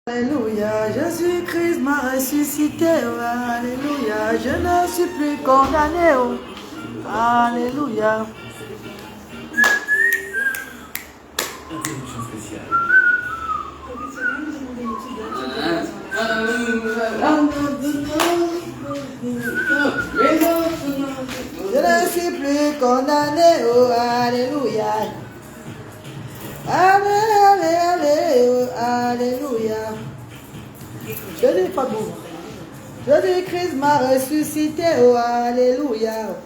Alléluia, Jésus-Christ m'a ressuscité, oh, alléluia, je ne suis plus condamné, oh, alléluia. Introduction spéciale. Je ne suis plus condamné, oh, alléluia. Alléluia. Je dis pas bon. Je dis Christ m'a ressuscité, oh alléluia.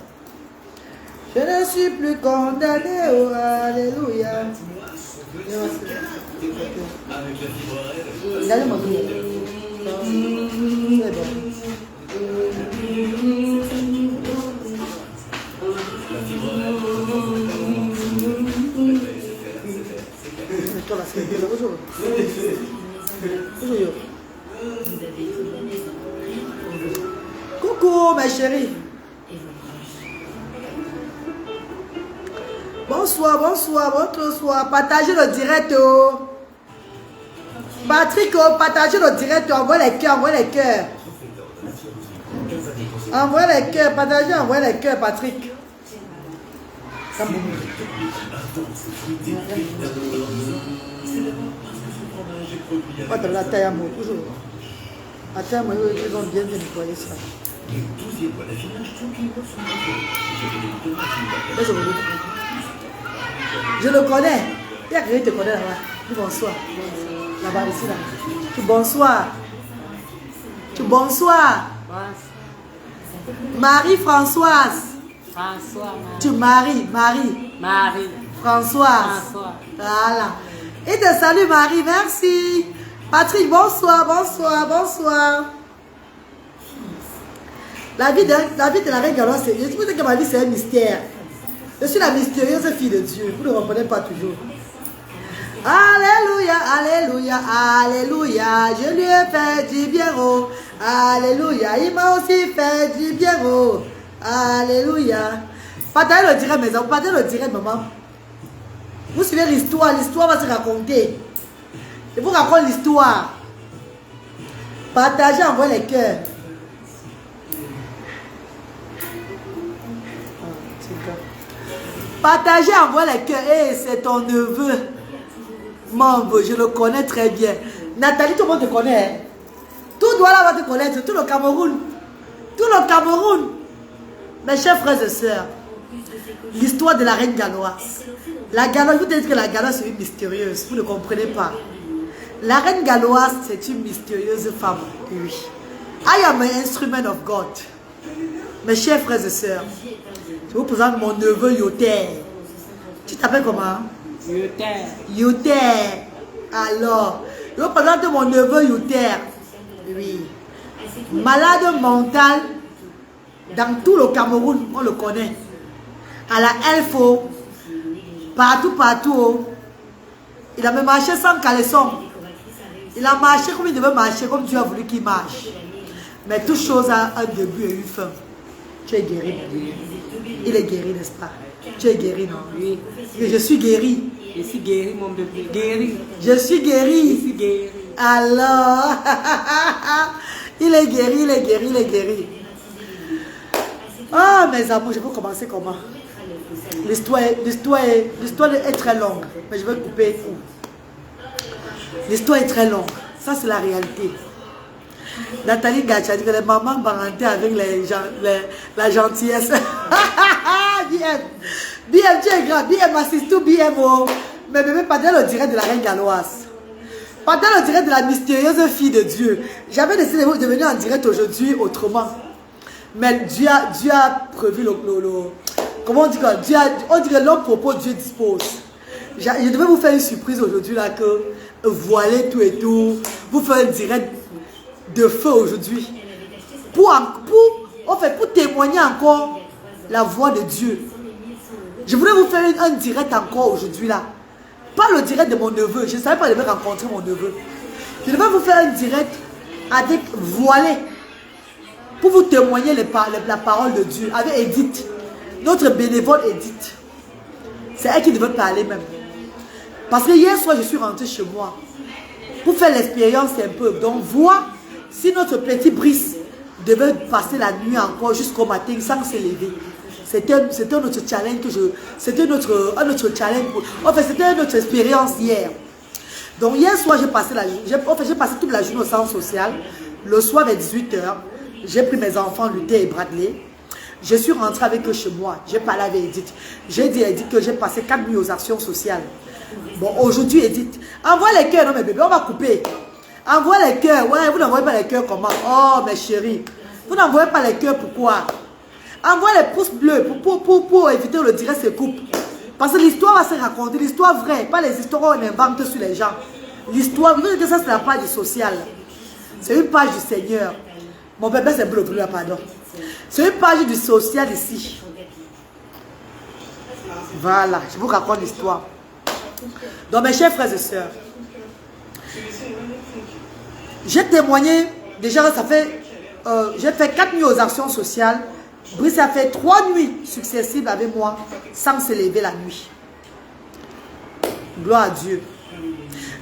Je ne suis plus condamné, oh alléluia. Regardez-moi bien. C'est bon. Coucou mes chéris. Bonsoir, bonsoir, bonsoir. Partagez le direct. Patrick, partagez le direct. Envoie les cœurs, envoie les cœurs. Envoie les cœurs, partagez, envoie les cœurs, Patrick. Pas de la taille à moi, toujours. La taille à moi, ils ont bien nettoyé ça. Je le connais. Il y a quelqu'un qui te connaît là-bas. Dis bonsoir. Là-bas, ici, là. Tu bonsoir. Tu bonsoir. Marie-Françoise. François. Tu Marie. Françoise. Voilà. Et te salue Marie, merci. Patrick, bonsoir, bonsoir, bonsoir. La vie de la reine Galoise, c'est... Je vous dis que ma vie c'est un mystère. Je suis la mystérieuse fille de Dieu. Vous ne comprenez pas toujours. Alléluia, alléluia, alléluia. Je lui ai fait du bien, oh. Alléluia. Il m'a aussi fait du bien, oh. Alléluia. Partagez le direct, mes enfants. Partagez le direct, maman. Vous suivez l'histoire. L'histoire va se raconter. Je vous raconte l'histoire. Partagez, envoyez les cœurs. Partagez, envoyez les cœurs. Hey, c'est ton neveu. Mambo, je le connais très bien. Nathalie, tout le monde te connaît. Hein? Tout Douala va te connaître. Tout le Cameroun. Tout le Cameroun. Mes chers frères et sœurs. L'histoire de la reine Galoise. La Galoise, vous dites que la Galoise est une mystérieuse. Vous ne comprenez pas. La reine Galoise, c'est une mystérieuse femme. Oui. I am an instrument of God. Mes chers frères et sœurs. Je vous présente mon neveu Yoter. Tu t'appelles comment? Yoter. Yoter. Alors, je vous présente mon neveu Yoter. Oui. Malade mental. Dans tout le Cameroun, on le connaît. À la Elfo. Partout. Il a même marché sans caleçon. Il a marché comme il devait marcher, comme Dieu a voulu qu'il marche. Mais toute chose a un début et une fin. Tu es guéri, mon Dieu. Il est guéri, n'est-ce pas? Tu es guéri, non? Oui. Je suis guéri. Je suis guéri, mon bébé. Guéri. Je suis guéri. Je suis guéri. Alors, il est guéri. Ah, mes amours, je vais commencer comment? L'histoire est très longue, mais je vais couper tout. L'histoire est très longue. Ça, c'est la réalité. Nathalie Gacha dit que les mamans parentés avec la gentillesse. BM, tu es grand. BM assiste tout BM. Oh. Mais bébé, pas dans le direct de la reine Galoise. Pas dans le direct de la mystérieuse fille de Dieu. J'avais décidé de venir en direct aujourd'hui autrement. Mais Dieu a prévu le comment on dit quoi? On dit que l'homme propose, Dieu dispose. Je devais vous faire une surprise aujourd'hui là, que voiler tout et tout. Vous faire un direct de feu aujourd'hui. Pour témoigner encore la voix de Dieu. Je voulais vous faire un direct encore aujourd'hui là. Pas le direct de mon neveu. Je ne savais pas que je devais rencontrer mon neveu. Je devais vous faire un direct avec voilé. Pour vous témoigner la parole de Dieu. Avec Edith. Notre bénévole Edith. C'est elle qui devait parler même. Parce que hier soir, je suis rentrée chez moi. pour faire l'expérience un peu. Donc, voir si notre petit Brice devait passer la nuit encore jusqu'au matin sans se lever. C'était notre challenge c'était notre challenge. Enfin, c'était notre expérience hier. Donc, hier soir, j'ai passé toute la journée au centre social. Le soir, vers 18 h, j'ai pris mes enfants, Luther et Bradley. Je suis rentrée avec eux chez moi. J'ai parlé avec Edith. J'ai dit à Edith que j'ai passé 4 nuits aux actions sociales. Bon, aujourd'hui, Edith, envoie les cœurs, non, mes bébés, on va couper. Envoie les cœurs. Ouais, vous n'envoyez pas les cœurs comment? Oh, mes chéris. Vous n'envoyez pas les cœurs, pourquoi? Envoie les pouces bleus pour éviter le direct se coupe. Parce que l'histoire va se raconter, l'histoire vraie, pas les histoires qu'on invente sur les gens. L'histoire, vous voyez que ça, c'est la page du social. C'est une page du Seigneur. Mon bébé, c'est bleu, pardon. C'est une page du social ici. Voilà, je vous raconte l'histoire. Donc, mes chers frères et sœurs, j'ai témoigné, déjà, ça fait, j'ai fait 4 nuits aux actions sociales. Brice a fait 3 nuits successives avec moi, sans se lever la nuit. Gloire à Dieu.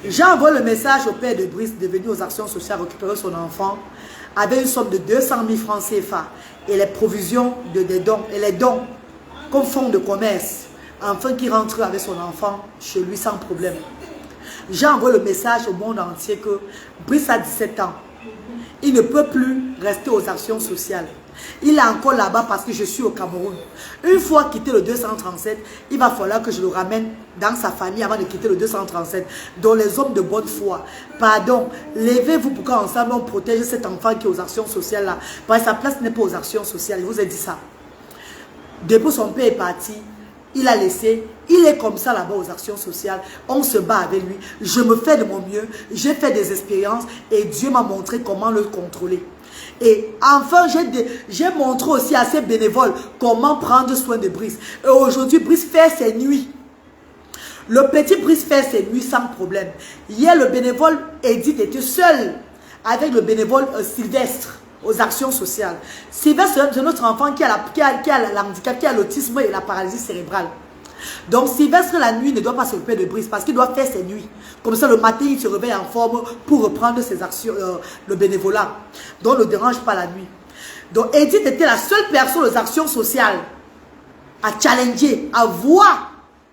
J'ai envoyé le message au père de Brice de venir aux actions sociales récupérer son enfant avec une somme de 200 000 francs CFA et les provisions des dons et les dons comme fonds de commerce afin qu'il rentre avec son enfant chez lui sans problème. J'ai envoyé le message au monde entier que Brice a 17 ans. Il ne peut plus rester aux actions sociales. Il est encore là-bas parce que je suis au Cameroun. Une fois quitté le 237, il va falloir que je le ramène dans sa famille avant de quitter le 237. Donc les hommes de bonne foi, pardon, levez-vous pour qu'ensemble on protège cet enfant qui est aux actions sociales là. Parce que sa place n'est pas aux actions sociales, je vous ai dit ça. Depuis son père est parti, il a laissé, il est comme ça là-bas aux actions sociales. On se bat avec lui, je me fais de mon mieux, j'ai fait des expériences et Dieu m'a montré comment le contrôler. Et enfin, j'ai montré aussi à ces bénévoles comment prendre soin de Brice. Et aujourd'hui, Brice fait ses nuits. Le petit Brice fait ses nuits sans problème. Hier, le bénévole Edith était seul avec le bénévole Sylvestre aux actions sociales. Sylvestre, c'est notre enfant qui a l'handicap, qui a l'autisme et la paralysie cérébrale. Donc Sylvestre la nuit ne doit pas s'occuper de Brice parce qu'il doit faire ses nuits. Comme ça le matin il se réveille en forme pour reprendre ses actions, le bénévolat. Donc ne dérange pas la nuit. Donc Edith était la seule personne aux actions sociales à challenger, à voir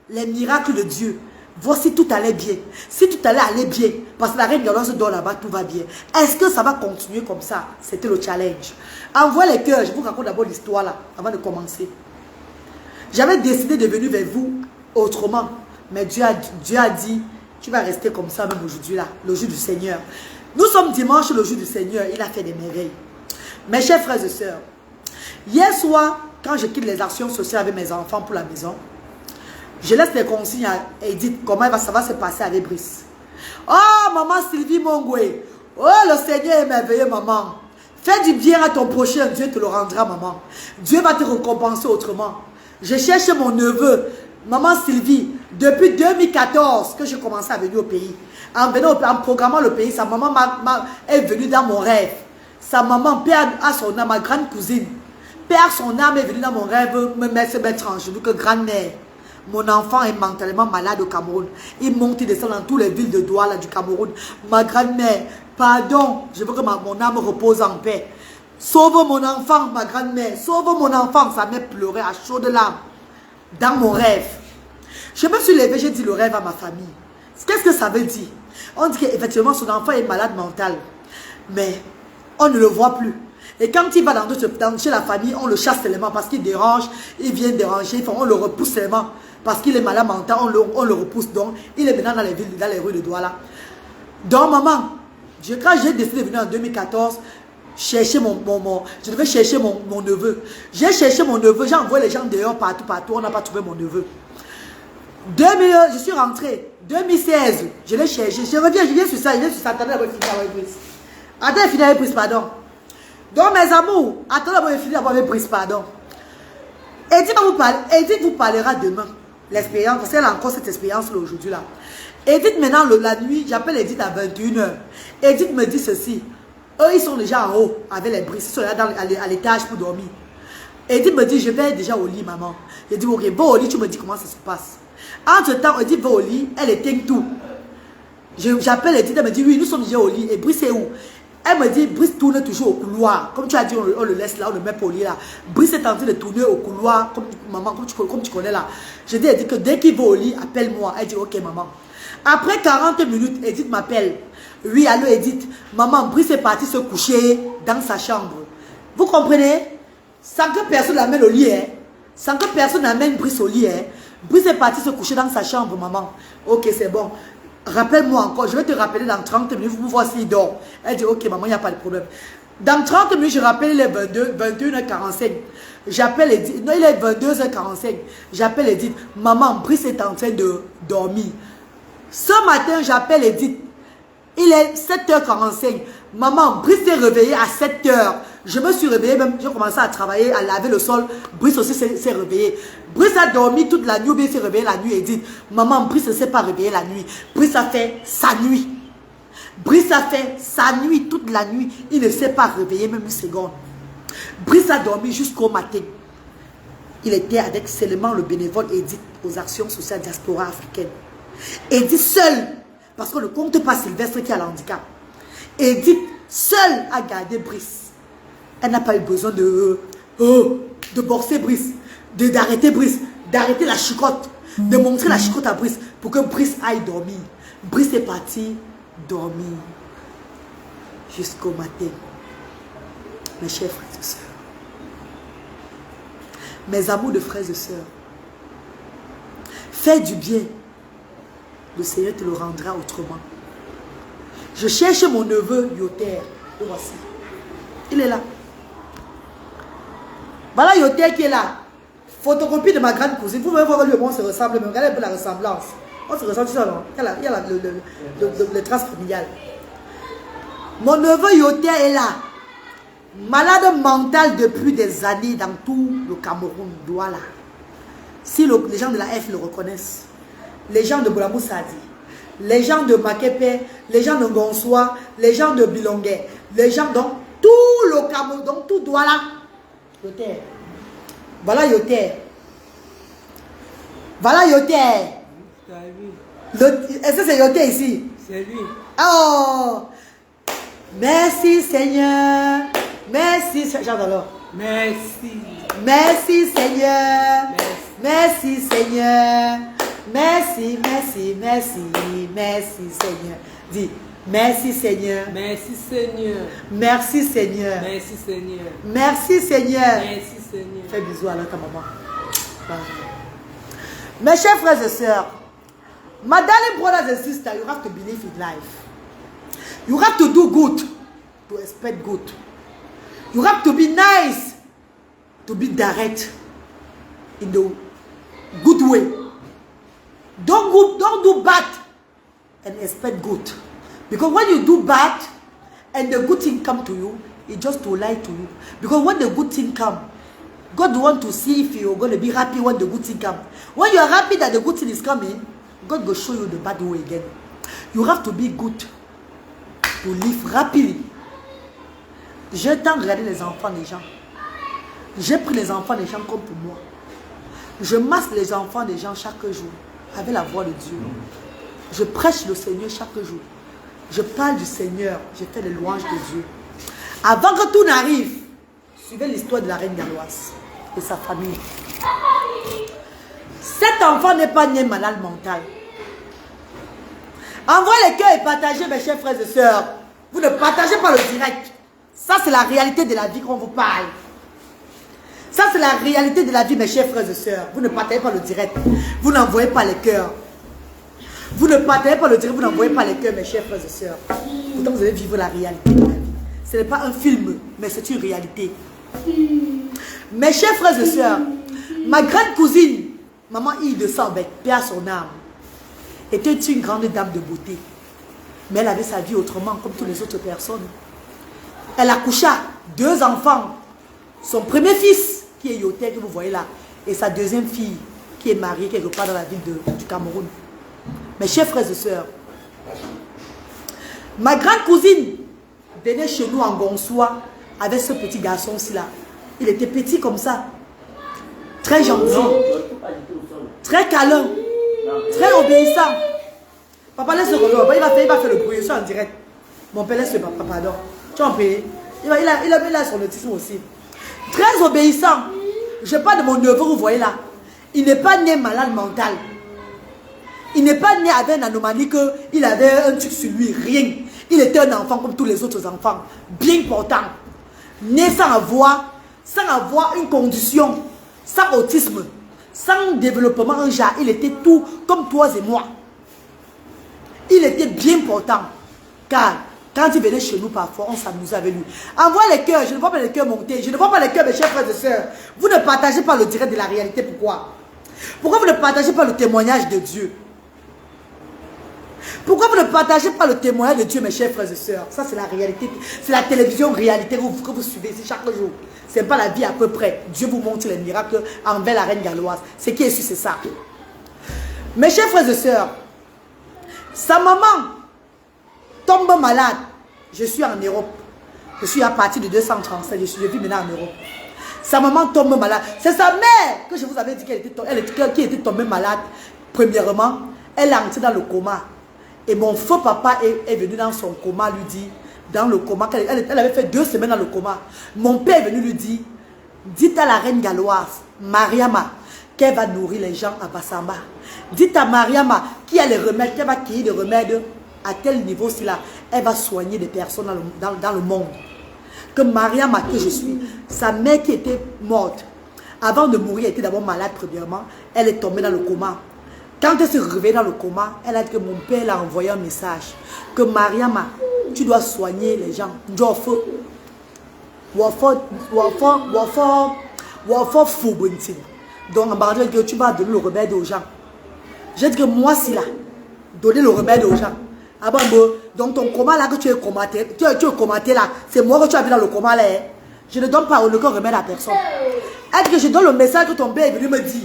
les miracles de Dieu. Voir si tout allait bien. Si tout allait aller bien. Parce que la reine Galon se donne là-bas, tout va bien. Est-ce que ça va continuer comme ça? C'était le challenge. Envoie les cœurs. Je vous raconte d'abord l'histoire là, avant de commencer. J'avais décidé de venir vers vous autrement. Mais Dieu a dit, tu vas rester comme ça même aujourd'hui là, le jour du Seigneur. Nous sommes dimanche, le jour du Seigneur. Il a fait des merveilles. Mes chers frères et sœurs, hier soir, quand je quitte les actions sociales avec mes enfants pour la maison, je laisse les consignes à Edith, comment ça va se passer avec Brice. Oh, maman Sylvie Mongwe. Oh, le Seigneur est merveilleux, maman. Fais du bien à ton prochain, Dieu te le rendra, maman. Dieu va te récompenser autrement. Je cherche mon neveu, maman Sylvie, depuis 2014 que j'ai commencé à venir au pays. En programmant le pays, sa maman est venue dans mon rêve. Sa maman, père à son âme, ma grande cousine, père son âme est venue dans mon rêve, me mettre en genoux que grand-mère. Mon enfant est mentalement malade au Cameroun. Il monte et descend dans toutes les villes de Douala du Cameroun. Ma grand-mère, pardon, je veux que mon âme repose en paix. Sauve mon enfant, ma grand-mère. Sauve mon enfant. Sa mère pleurait à chaudes larmes. Dans mon rêve. Je me suis levée, j'ai dit le rêve à ma famille. Qu'est-ce que ça veut dire? On dit qu'effectivement son enfant est malade mental. Mais on ne le voit plus. Et quand il va chez la famille, on le chasse tellement parce qu'il dérange. Il vient déranger. On le repousse tellement. Parce qu'il est malade mental, on le repousse. Donc, il est maintenant dans les villes, dans les rues de Douala. Donc, maman, quand j'ai décidé de venir en 2014, chercher je devais chercher mon neveu. J'ai cherché mon neveu, j'ai envoyé les gens dehors partout, on n'a pas trouvé mon neveu. Je suis rentrée, 2016, je l'ai cherché, je viens sur ça, attendez d'abord finir avec Brice. Attendez, finir avec Brice, pardon. Donc mes amours, attendez d'abord finir avec Brice, pardon. Edith vous parlera demain, l'expérience, parce qu'elle a encore cette expérience-là aujourd'hui là. Edith maintenant, la nuit, j'appelle Edith à 21 h. Edith me dit ceci. Eux, ils sont déjà en haut avec les Brice. Ils sont là à l'étage pour dormir. Edith me dit, je vais déjà au lit, maman. Je dis, ok, va au lit, tu me dis comment ça se passe. Entre-temps, Edith va au lit, elle éteint tout. J'appelle Edith, elle me dit, oui, nous sommes déjà au lit. Et Brice est où? Elle me dit, Brice tourne toujours au couloir. Comme tu as dit, on le laisse là, on le met pas au lit là. Brice est en train de tourner au couloir, comme maman, comme tu connais là. Je dis, elle dit que dès qu'il va au lit, appelle-moi. Elle dit, ok maman. Après 40 minutes, Edith m'appelle. Oui, allô Edith. Maman, Brice est parti se coucher dans sa chambre. Vous comprenez? Sans que personne l'amène au lit, hein. Sans que personne n'amène Brice au lit, hein. Brice est parti se coucher dans sa chambre, maman. Ok, c'est bon. Rappelle-moi encore, je vais te rappeler dans 30 minutes, vous voir s'il dort. Elle dit, ok maman, il n'y a pas de problème. Dans 30 minutes, je rappelle les 21h45. J'appelle Edith, non il est 22h45. J'appelle Edith, maman, Brice est en train de dormir. Ce matin, j'appelle Edith, il est 7h45. Maman, Brice s'est réveillé à 7h. Je me suis réveillée, même j'ai commencé à travailler, à laver le sol. Brice aussi s'est réveillé. Brice a dormi toute la nuit, ou bien il s'est réveillé la nuit et dit, maman, Brice ne s'est pas réveillé la nuit. Brice a fait sa nuit. Brice a fait sa nuit toute la nuit. Il ne s'est pas réveillé même une seconde. Brice a dormi jusqu'au matin. Il était avec seulement le bénévole Edith aux actions sociales diaspora africaine. Edith seul, parce qu'on ne compte pas Sylvestre qui a le handicap. Edith seule a gardé Brice. Elle n'a pas eu besoin de borser Brice, d'arrêter Brice, d'arrêter la chicotte, de montrer la chicotte à Brice pour que Brice aille dormir. Brice est parti dormir jusqu'au matin. Mes chers frères et sœurs, mes amours de frères et sœurs, fais du bien, le Seigneur te le rendra autrement. Je cherche mon neveu Yoter, le voici. Il est là. Voilà Yoter qui est là. Photocopie de ma grande cousine. Vous pouvez voir lui, on se ressemble, mais regardez un peu la ressemblance. On se ressemble ça, non? Il y a le trace familial. Mon neveu Yoter est là. Malade mental depuis des années dans tout le Cameroun. Voilà. Si les gens de la F le reconnaissent, les gens de Boulamou Sadi, les gens de Makepe, les gens de Gonsoa, les gens de Bilongue, les gens dans tout le Cameroun, dans tout Douala. Yoter. Voilà Yoter. Voilà Yoter. Est-ce que c'est Yoter ici? C'est lui. Oh! Merci Seigneur. Merci Seigneur. Merci. Merci Seigneur. Merci Seigneur. Merci, merci, merci, merci Seigneur. Dis, merci Seigneur. Merci Seigneur. Merci Seigneur. Merci Seigneur. Merci Seigneur. Merci Seigneur. Fais bisous à ta maman. Voilà. Mes chers frères et sœurs, my darling brothers and sisters, you have to believe in life. You have to do good to expect good. You have to be nice to be direct in the good way. Don't do bad and expect good. Because when you do bad and the good thing come to you, it's just to lie to you. Because when the good thing come, God wants to see if you're going to be happy when the good thing come. When you are happy that the good thing is coming, God will show you the bad way again. You have to be good to live rapidly. J'ai tant regardé les enfants des gens. J'ai pris les enfants des gens comme pour moi. Je masse les enfants des gens chaque jour avec la voix de Dieu. Je prêche le Seigneur chaque jour. Je parle du Seigneur. Je fais les louanges de Dieu. Avant que tout n'arrive, suivez l'histoire de la reine galloise et sa famille. Cet enfant n'est pas né malade mental. Envoyez les cœurs et partagez, mes chers frères et sœurs. Vous ne partagez pas le direct. Ça, c'est la réalité de la vie qu'on vous parle. Ça, c'est la réalité de la vie, mes chers frères et sœurs. Vous ne partagez pas le direct. Vous n'envoyez pas les cœurs. Vous ne partagez pas le direct. Vous n'envoyez pas les cœurs, mes chers frères et sœurs. Pourtant, vous allez vivre la réalité de la vie. Ce n'est pas un film, mais c'est une réalité. Mes chers frères et sœurs, ma grande cousine, maman Yves de Sambek, paix à son âme, était une grande dame de beauté. Mais elle avait sa vie autrement, comme toutes les autres personnes. Elle accoucha 2 enfants. Son premier fils, qui est Yoter, que vous voyez là, et sa deuxième fille, qui est mariée quelque part dans la ville du Cameroun. Mes chers frères et sœurs, ma grande cousine venait chez nous en Gonsoa avec ce petit garçon-ci là. Il était petit comme ça, très gentil, très câlin, très obéissant. Papa, laisse le papa, il va faire le bruit, je suis en direct. Mon père, laisse le papa, pardon. Tu en prie. Il a son autisme aussi. Très obéissant. Je parle de mon neveu, vous voyez là. Il n'est pas né malade mental. Il n'est pas né avec une anomalie qu'il avait un truc sur lui, rien. Il était un enfant comme tous les autres enfants. Bien portant. Né sans avoir une condition, sans autisme, sans développement en genre. Il était tout comme toi et moi. Il était bien portant. Car quand il venait chez nous parfois, on s'amusait avec lui. Envoie les cœurs, je ne vois pas les cœurs monter. Je ne vois pas les cœurs, mes chers frères et sœurs. Vous ne partagez pas le direct de la réalité. Pourquoi? Pourquoi vous ne partagez pas le témoignage de Dieu? Pourquoi vous ne partagez pas le témoignage de Dieu, mes chers frères et sœurs? Ça, c'est la réalité. C'est la télévision réalité que vous suivez ici chaque jour. Ce n'est pas la vie à peu près. Dieu vous montre les miracles envers la reine galloise. Ce qui est sûr, c'est ça. Mes chers frères et sœurs, sa maman tombe malade. Je suis en Europe. Je suis à partir de 237. Je vis maintenant en Europe. Sa maman tombe malade. C'est sa mère que je vous avais dit qui était tombée malade. Premièrement, elle est entrée dans le coma. Et mon faux papa est venu dans son coma, lui dit, dans le coma, elle avait fait 2 semaines dans le coma. Mon père est venu lui dire, dites à la reine galloise, Mariama, qu'elle va nourrir les gens à Bassamba. Dites à Mariama qui a les remèdes, qu'elle va cueillir des remèdes à tel niveau, si là, elle va soigner des personnes dans le monde. Que Mariama, que je suis, sa mère qui était morte, avant de mourir, elle était d'abord malade premièrement, elle est tombée dans le coma. Quand elle s'est réveillée dans le coma, elle a dit que mon père l'a envoyé un message. Que Mariama, tu dois soigner les gens. Donc, que tu vas donner le remède aux gens. J'ai dit que moi, si là, donner le remède aux gens. Ah bon, donc ton coma là que tu es comaté, tu es comaté là, c'est moi que tu as vu dans le coma là. Hein. Je ne donne pas aucun remède à personne. Est-ce que je donne le message que ton père est venu me dire?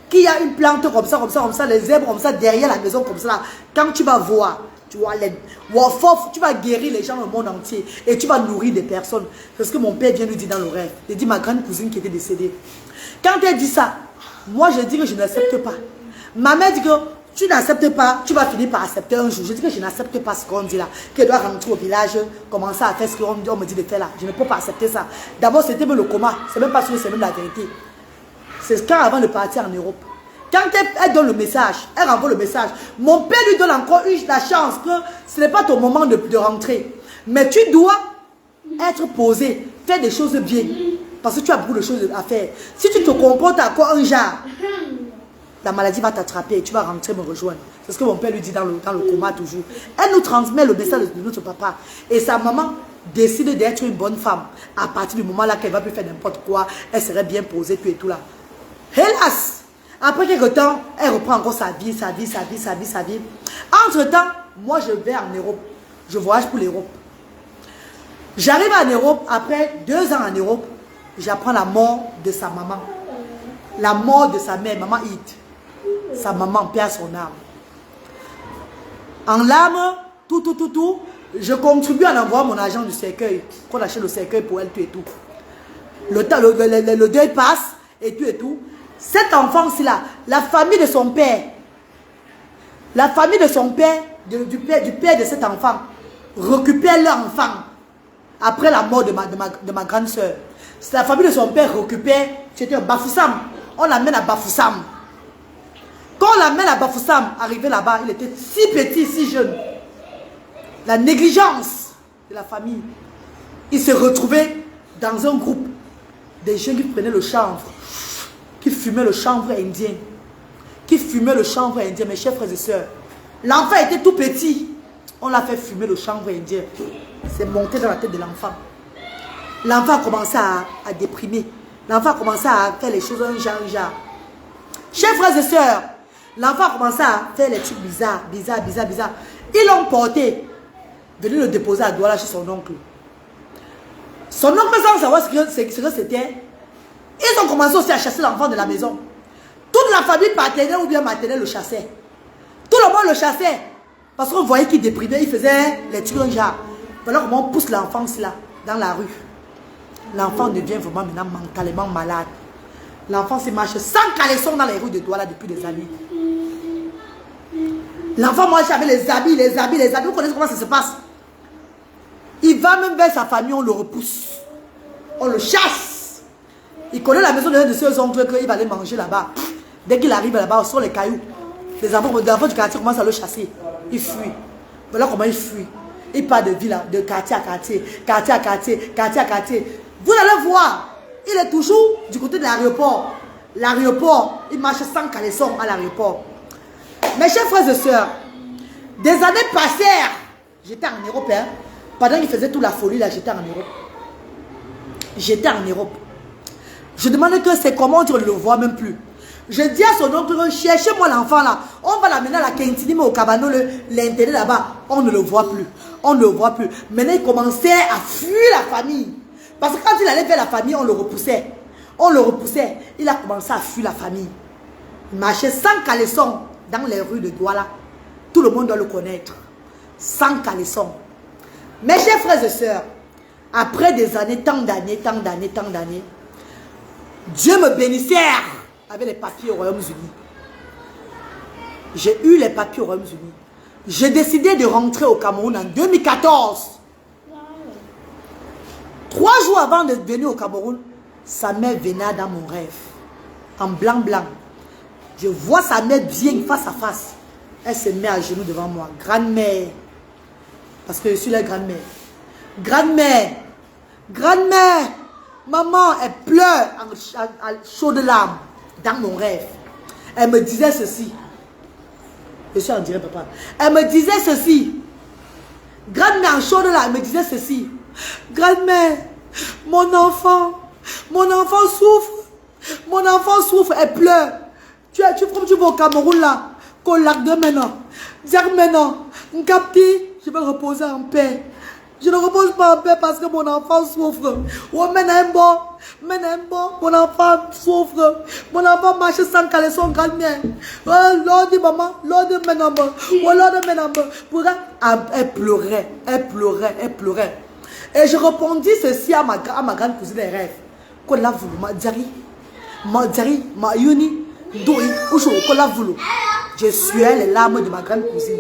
Qu'il y a une plante comme ça, les herbes comme ça, derrière la maison comme ça. Quand tu vas voir, tu vois, tu vas guérir les gens dans le monde entier et tu vas nourrir des personnes. C'est ce que mon père vient lui dire dans le rêve. Il dit ma grande cousine qui était décédée. Quand elle dit ça, moi je dis que je n'accepte pas. Ma mère dit que tu n'acceptes pas, tu vas finir par accepter un jour. Je dis que je n'accepte pas ce qu'on dit là. Qu'elle doit rentrer au village, commencer à faire ce qu'on me dit de faire là. Je ne peux pas accepter ça. D'abord, c'était même le coma. C'est même pas sûr que c'est même la vérité. C'est quand avant de partir en Europe. Quand elle donne le message, elle renvoie le message. Mon père lui donne encore la chance que ce n'est pas ton moment de rentrer. Mais tu dois être posé, faire des choses bien. Parce que tu as beaucoup de choses à faire. Si tu te comportes à quoi un genre, la maladie va t'attraper et tu vas rentrer me rejoindre. C'est ce que mon père lui dit dans le coma toujours. Elle nous transmet le message de notre papa. Et sa maman décide d'être une bonne femme. À partir du moment là qu'elle va plus faire n'importe quoi, elle serait bien posée, tout et tout là. Hélas, après quelques temps, elle reprend encore sa vie. Entre temps, moi je vais en Europe. Je voyage pour l'Europe. J'arrive en Europe, après 2 ans en Europe, j'apprends la mort de sa maman. La mort de sa mère, maman Hit. Sa maman perd son âme. En larmes, tout, je contribue à l'envoi mon argent du cercueil. Qu'on achète le cercueil pour elle, tout et tout. Le deuil passe, et tout. Cet enfant-ci là, la famille de son père, du père de cet enfant, récupère leur enfant après la mort de ma grande soeur. La famille de son père récupère, c'était un Bafoussam. On l'amène à Bafoussam. Quand on l'amène à Bafoussam, arrivé là-bas, il était si petit, si jeune. La négligence de la famille. Il se retrouvait dans un groupe des jeunes qui prenaient le chanvre. Qui fumait le chanvre indien. Mes chers frères et sœurs. L'enfant était tout petit. On l'a fait fumer le chanvre indien. C'est monté dans la tête de l'enfant. L'enfant a commencé à déprimer. L'enfant a commencé à faire les choses un genre. Chers frères et sœurs, l'enfant a commencé à faire les trucs bizarres. Ils l'ont porté. Venu le déposer à Douala chez son oncle. Son oncle, sans savoir ce que c'était, ils ont commencé aussi à chasser l'enfant de la maison. Toute la famille paternelle ou bien maternelle le chassait. Tout le monde le chassait. Parce qu'on voyait qu'il déprimait, il faisait les trucs en genre. Voilà comment on pousse l'enfant là, dans la rue. L'enfant devient vraiment maintenant mentalement malade. L'enfant se marche sans caleçon dans les rues de Douala depuis des années. L'enfant mange avec les habits, vous connaissez comment ça se passe. Il va même vers sa famille, on le repousse. On le chasse. Il connaît la maison de ses oncles qu'il va aller manger là-bas. Dès qu'il arrive là-bas, on sort les cailloux. Les enfants du quartier commencent à le chasser. Il fuit. Voilà comment il fuit. Il part de ville, de quartier à quartier, quartier à quartier, quartier à quartier. Vous allez voir, il est toujours du côté de l'aéroport. L'aéroport, il marche sans caleçon à l'aéroport. Mes chers frères et sœurs, des années passèrent. J'étais en Europe, hein. Pendant qu'il faisait toute la folie, là, j'étais en Europe. J'étais en Europe. Je demande que c'est comment tu ne le vois même plus. Je dis à son oncle, cherchez-moi l'enfant là. On va l'amener à la cantine, mais au cabano, l'intérêt là-bas. On ne le voit plus. On ne le voit plus. Maintenant, il commençait à fuir la famille. Parce que quand il allait vers la famille, on le repoussait. On le repoussait. Il a commencé à fuir la famille. Il marchait sans caleçon dans les rues de Douala. Tout le monde doit le connaître. Sans caleçon. Mes chers frères et sœurs, après des années, tant d'années, Dieu me bénissait avec les papiers au Royaume-Uni. J'ai eu les papiers au Royaume-Uni. J'ai décidé de rentrer au Cameroun en 2014. 3 jours avant de venir au Cameroun, sa mère venait dans mon rêve. En blanc. Je vois sa mère bien face à face. Elle se met à genoux devant moi. Grand-mère. Parce que je suis la grand-mère. Grand-mère. Grand-mère. Maman, elle pleure à chaudes larmes dans mon rêve. Elle me disait ceci. Je suis en direct, papa. Elle me disait ceci. Grand-mère en chaudes larmes, elle me disait ceci. Grand-mère, mon enfant souffre. Mon enfant souffre, elle pleure. Tu vas au Cameroun là. Qu'au lac de maintenant. Dire maintenant, je vais reposer en paix. Je ne repose pas en paix parce que mon enfant souffre. Oh, maintenant, mon enfant souffre. Mon enfant marche sans caleçon, grand-mère. Oh, Lord, maman, Lord, maintenant. Oh, Lord, maintenant. Elle pleurait. Et je répondis ceci à ma grande cousine des rêves. Qu'on l'a voulu, ma yuni, je suais les larmes de ma grande cousine.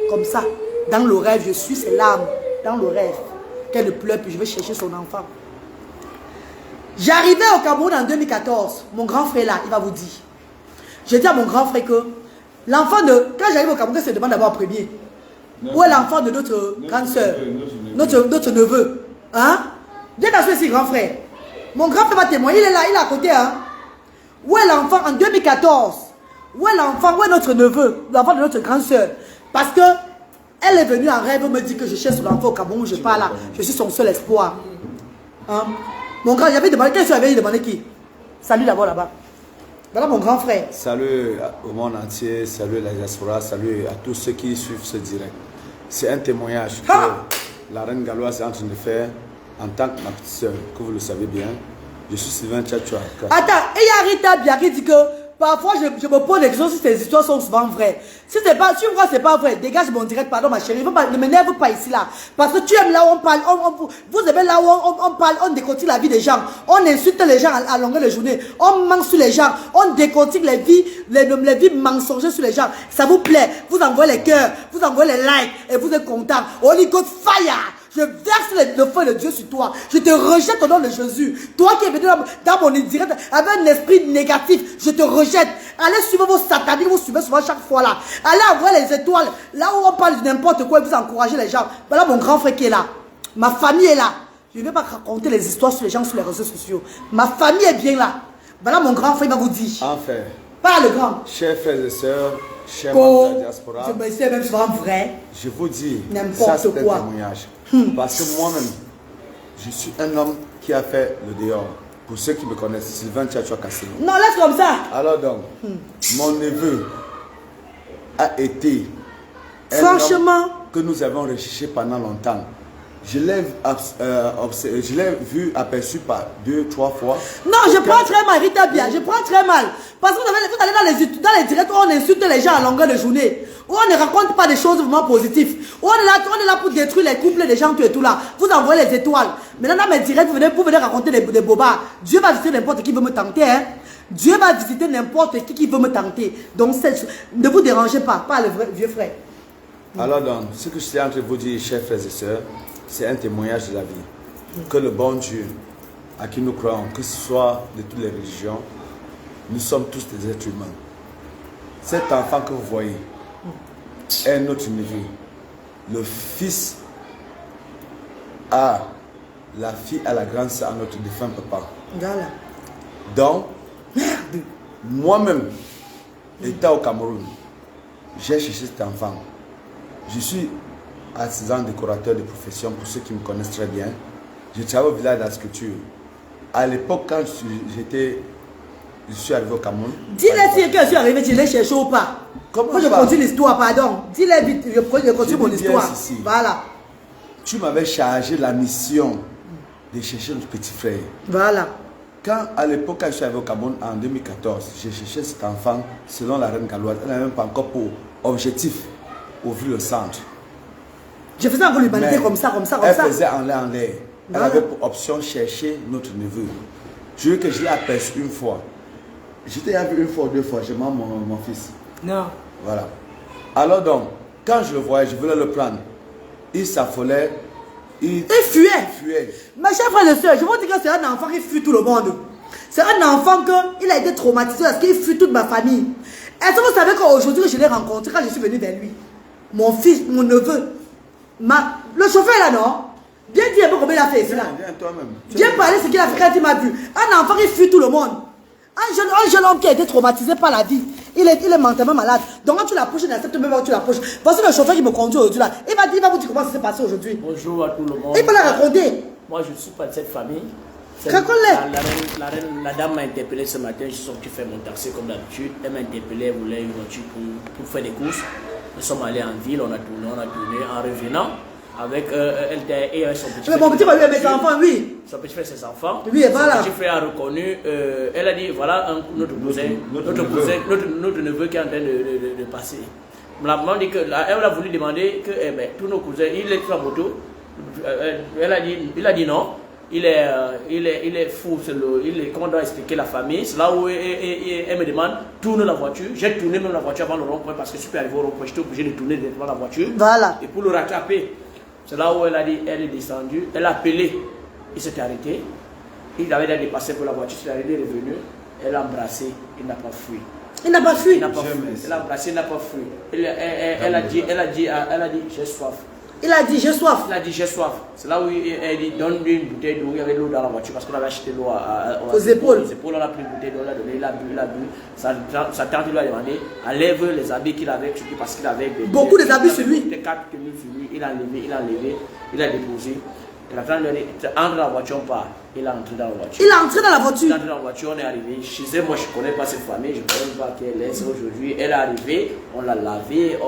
Comme ça, dans le rêve, je suis ses larmes. Dans le rêve, qu'elle ne pleure plus, je vais chercher son enfant. J'arrivais au Cameroun en 2014. Mon grand frère là, il va vous dire. Je dis à mon grand frère que l'enfant de... Quand j'arrive au Cameroun, je demande d'abord en premier. Où est l'enfant de notre grande soeur? Notre neveu. Hein? Viens t'asseoir ici, grand frère. Mon grand frère va témoigner, il est là, il est à côté. Hein? Où est l'enfant en 2014? Où est l'enfant? Où est notre neveu? L'enfant de notre grande soeur? Parce que elle est venue en rêve, me dit que je cherche l'enfant au Cameroun, je pars là. Je suis son seul espoir. Hein? Mon grand, il avait demandé, qu'est-ce qu'il avait demandé qui? Salut d'abord là-bas. Voilà mon grand frère. Salut au monde entier, salut la diaspora, salut à tous ceux qui suivent ce direct. C'est un témoignage que la reine galloise est en train de faire en tant que ma petite soeur, que vous le savez bien. Je suis Sylvain Tchatchoua. Attends, et il y a Rita Bia qui dit que parfois je me pose des questions si ces histoires sont souvent vraies. Si tu vois que c'est pas vrai, dégage mon direct, pardon ma chérie. Ne m'énerve pas ici là. Parce que tu aimes là où on parle, vous aimez là où on parle, on décortique la vie des gens. On insulte les gens à longueur de journée. On ment sur les gens. On décortique les vies mensongères sur les gens. Ça vous plaît. Vous envoyez les cœurs, vous envoyez les likes et vous êtes content. Holy God fire! Je verse le feu de Dieu sur toi. Je te rejette au nom de Jésus. Toi qui es venu dans mon direct avec un esprit négatif, je te rejette. Allez suivre vos sataniques, vous suivez souvent chaque fois là. Allez envoyer les étoiles. Là où on parle de n'importe quoi et vous encouragez les gens. Voilà mon grand frère qui est là. Ma famille est là. Je ne vais pas raconter les histoires sur les gens sur les réseaux sociaux. Ma famille est bien là. Voilà mon grand frère, il va vous dire. Enfin. Pas le grand. Chers frères et sœurs, chers membres de la diaspora. Je me sais même souvent vrai. Je vous dis, ça c'est un témoignage. Parce que moi-même, je suis un homme qui a fait le dehors. Pour ceux qui me connaissent, Sylvain Tchatchoua Kassé. Non, laisse comme ça. Alors donc, mon neveu a été un homme que nous avons recherché pendant longtemps. Je l'ai vu aperçu par 2-3 fois. Non, je prends très mal, Rita Bia, je prends très mal. Parce que vous allez dans les directs où on insulte les gens à longueur de journée. Où on ne raconte pas des choses vraiment positives. Où on est là pour détruire les couples, les gens, tout et tout là. Vous envoyez les étoiles. Maintenant dans mes directs, vous venez raconter des bobards. Dieu va visiter n'importe qui veut me tenter. Hein? Dieu va visiter n'importe qui veut me tenter. Donc ne vous dérangez pas, pas le vieux frère. Alors donc, ce que je suis en train de vous dire, chers frères et sœurs, c'est un témoignage de la vie. Que le bon Dieu, à qui nous croyons, que ce soit de toutes les religions, nous sommes tous des êtres humains. Cet enfant que vous voyez est notre neveu. Le fils a la fille à la grande sœur à notre défunt papa. Voilà. Donc, moi-même, étant au Cameroun, j'ai cherché cet enfant. Je suis artisan décorateur de profession, pour ceux qui me connaissent très bien. Je travaille au village de la sculpture. À l'époque, quand je suis arrivé au Cameroun. Dis-les si que je suis arrivé, tu les cherches ou pas. Comment je continue l'histoire, pardon. Dis-les vite, je continue mon histoire. Voilà. Tu m'avais chargé la mission de chercher notre petit frère. Voilà. Quand, à l'époque, quand je suis arrivé au Cameroun en 2014, j'ai cherché cet enfant selon la reine galloise. Elle n'avait même pas encore pour objectif ouvrir le centre. Je faisais encore l'humanité comme ça. Elle faisait en l'air. Elle avait pour option chercher notre neveu. Je veux que je l'ai aperçu une fois. Je t'ai vu une fois ou deux fois, je m'en mon fils. Non. Voilà. Alors donc, quand je le voyais, je voulais le prendre. Il s'affolait. Il fuait. Mes chers frères et sœurs, je vous dis que c'est un enfant qui fuit tout le monde. C'est un enfant qui a été traumatisé parce qu'il fuit toute ma famille. Est-ce que vous savez qu'aujourd'hui je l'ai rencontré quand je suis venu vers lui? Mon fils, mon neveu, le chauffeur là, non? Viens dire un peu combien il a fait cela. Viens toi-même. Viens parler ce qu'il a fait quand il m'a vu. Un enfant qui fuit tout le monde. Un jeune homme qui a été traumatisé par la vie. Il est mentalement malade. Donc quand tu l'approches, il n'accepte même pas que tu l'approches. Voici le chauffeur qui me conduit aujourd'hui là. Il va vous dire comment ça s'est passé aujourd'hui. Bonjour à tout le monde. Il peut la raconter. Moi je ne suis pas de cette famille. Raconte-le. La dame m'a interpellé ce matin, je suis sorti faire mon taxi comme d'habitude. Elle m'a interpellé, elle voulait une voiture pour faire des courses. Nous sommes allés en ville, on a tourné. En revenant, avec elle et son petit frère. Mais mon petit frère avec ses enfants, oui. Son petit frère et ses enfants. Oui, voilà. Son petit frère a reconnu, elle a dit voilà notre neveu qui est en train de passer. La maman dit que, elle a voulu demander que tous nos cousins, il est sur la moto. Il a dit non. Il est fou, comment on doit expliquer la famille. C'est là où elle me demande tourne la voiture. J'ai tourné même la voiture avant le rond-point parce que je suis arrivé au rond-point, j'étais obligé de tourner devant la voiture. Voilà. Et pour le rattraper, c'est là où elle a dit, elle est descendue, elle a appelé, il s'est arrêté. Il avait déjà dépassé pour la voiture, il est revenu, elle a embrassé, il n'a pas fui. Il n'a pas fui. Il n'a pas fui. Elle a embrassé, il n'a pas fui. Elle a dit, j'ai soif. Il a dit j'ai soif. Il a dit j'ai soif. C'est là où elle dit donne-lui une bouteille d'eau. Il y avait l'eau dans la voiture parce qu'on avait acheté l'eau aux épaules. Aux épaules, on a pris une bouteille d'eau, on l'a donné, il a bu. Sa tante lui a demandé enlève les habits qu'il avait parce qu'il avait beaucoup des habits sur lui. Des 4 tenues sur lui. Il a enlevé, il a déposé. Et la tante lui a dit entre dans la voiture, on part. Il est entré dans la voiture. Il est entré dans la voiture. Il est entré dans la voiture, on est arrivé. Chez elle, moi je ne connais pas cette famille, je ne connais pas qui elle est. Aujourd'hui, elle est arrivée, on l'a lavée,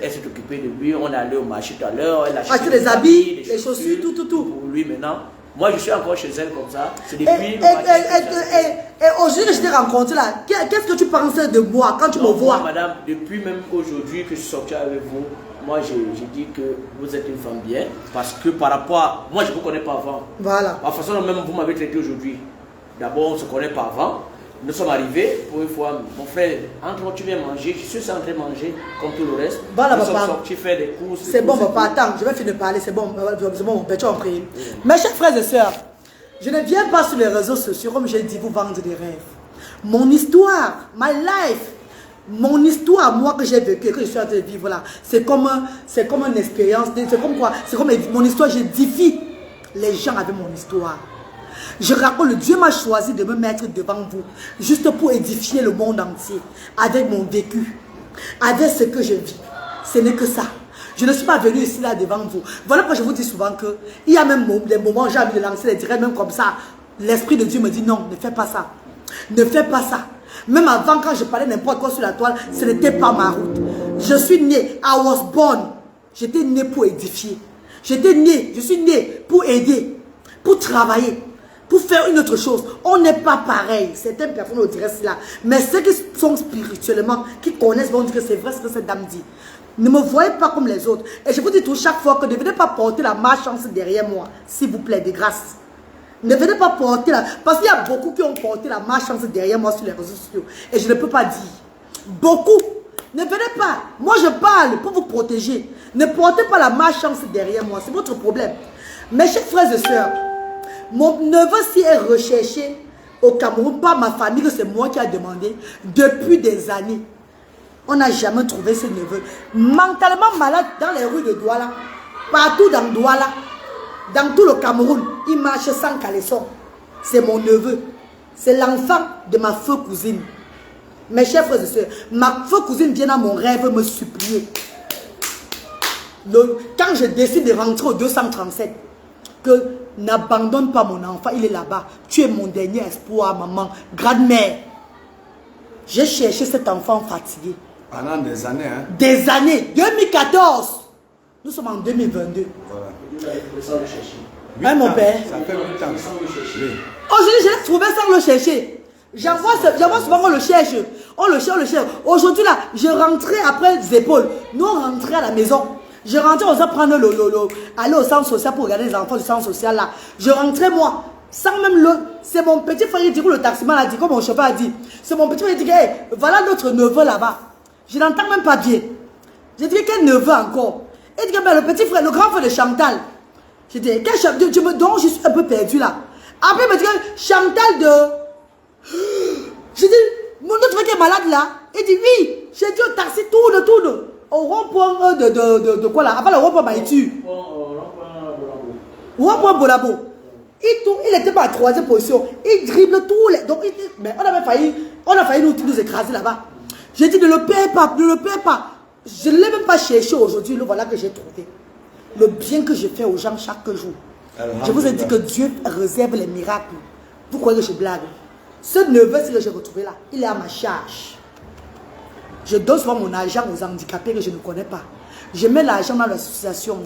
elle s'est occupée de lui, on est allé au marché tout à l'heure, elle a acheté les habits, les chaussures, tout. Pour lui maintenant. Moi je suis encore chez elle comme ça. C'est depuis. Et aujourd'hui que je t'ai rencontré là, qu'est-ce que tu pensais de moi quand tu me vois? Madame, depuis même aujourd'hui que je suis sorti avec vous, moi j'ai dit que vous êtes une femme bien parce que par rapport à moi je ne vous connais pas avant. Voilà. La façon dont même vous m'avez traité aujourd'hui. D'abord on ne se connaît pas avant. Nous sommes arrivés pour une fois, mon frère, entre tu viens manger, je suis en train de manger comme tout le reste. Voilà, nous papa. sommes sortis faire des courses. C'est bon, papa, attends, je vais finir de parler, c'est bon, mon petit prie. Mes chers frères et sœurs, je ne viens pas sur les réseaux sociaux comme j'ai dit vous vendre des rêves. Mon histoire, my life, mon histoire, moi que j'ai vécu, que je suis en train de vivre là, c'est comme une expérience, c'est comme quoi, c'est comme mon histoire, j'édifie les gens avec mon histoire. Je raconte, le Dieu m'a choisi de me mettre devant vous, juste pour édifier le monde entier, avec mon vécu, avec ce que je vis. Ce n'est que ça. Je ne suis pas venu ici là devant vous. Voilà pourquoi je vous dis souvent que il y a même des moments où j'ai envie de lancer les directs, même comme ça. L'Esprit de Dieu me dit non, ne fais pas ça. Ne fais pas ça. Même avant, quand je parlais n'importe quoi sur la toile, ce n'était pas ma route. Je suis né, I was born. J'étais né pour édifier. Je suis né pour aider, pour travailler, pour faire une autre chose. On n'est pas pareil. Certaines personnes le diraient cela. Mais ceux qui sont spirituellement, qui connaissent, vont dire que c'est vrai ce que cette dame dit. Ne me voyez pas comme les autres. Et je vous dis tout chaque fois que ne venez pas porter la malchance derrière moi. S'il vous plaît, de grâce. Ne venez pas porter la... Parce qu'il y a beaucoup qui ont porté la malchance derrière moi sur les réseaux sociaux. Et je ne peux pas dire. Beaucoup. Ne venez pas. Moi, je parle pour vous protéger. Ne portez pas la malchance derrière moi. C'est votre problème. Mes chers frères et sœurs, mon neveu s'y est recherché au Cameroun par ma famille, que c'est moi qui ai demandé depuis des années. On n'a jamais trouvé ce neveu. Mentalement malade dans les rues de Douala, partout dans Douala, dans tout le Cameroun, il marche sans caleçon. C'est mon neveu. C'est l'enfant de ma feu cousine. Mes chers frères et sœurs, ma feu cousine vient à mon rêve me supplier. Quand je décide de rentrer au 237, que n'abandonne pas mon enfant, il est là-bas. Tu es mon dernier espoir, maman, grand-mère. J'ai cherché cet enfant fatigué. Pendant des années, hein? Des années. 2014. Nous sommes en 2022. Voilà. Hein, mon père? Ça fait 8 ans. Oui. Aujourd'hui, je l'ai trouvé sans le chercher. J'envoie souvent qu'on le cherche. On le cherche, on le cherche. Aujourd'hui, là, je rentrais après les épaules. Nous, on rentrait à la maison. Je rentrais, on s'est prendre aller au centre social pour regarder les enfants du centre social là. Je rentrais moi, sans même le. C'est mon petit frère qui dit, le taximan a dit, comme mon chauffeur a dit. C'est mon petit frère qui dit, hey, voilà notre neveu là-bas. Je n'entends même pas bien. J'ai dit, quel neveu encore? Il dit, ben, le petit frère, le grand frère de Chantal. J'ai dit, quel Chantal? Donc je suis un peu perdu là. Après, il me dit, Chantal de. J'ai dit, mon autre frère qui est malade là. Il dit, oui. J'ai dit au taxi, tourne. Au rond-point de quoi là? Après le rond-point Maïtu. Rond-point Bolabo. Il n'était pas à 3e position. Il dribble tous les. Donc, mais on a failli nous écraser là-bas. J'ai dit, ne le paie pas, ne le paie pas. Je ne l'ai même pas cherché aujourd'hui. Le voilà que j'ai trouvé. Le bien que je fais aux gens chaque jour. Je vous ai dit que Dieu réserve les miracles. Vous croyez que je blague? Ce neveu que j'ai retrouvé là, il est à ma charge. Je donne souvent mon argent aux handicapés que je ne connais pas. Je mets l'argent dans l'association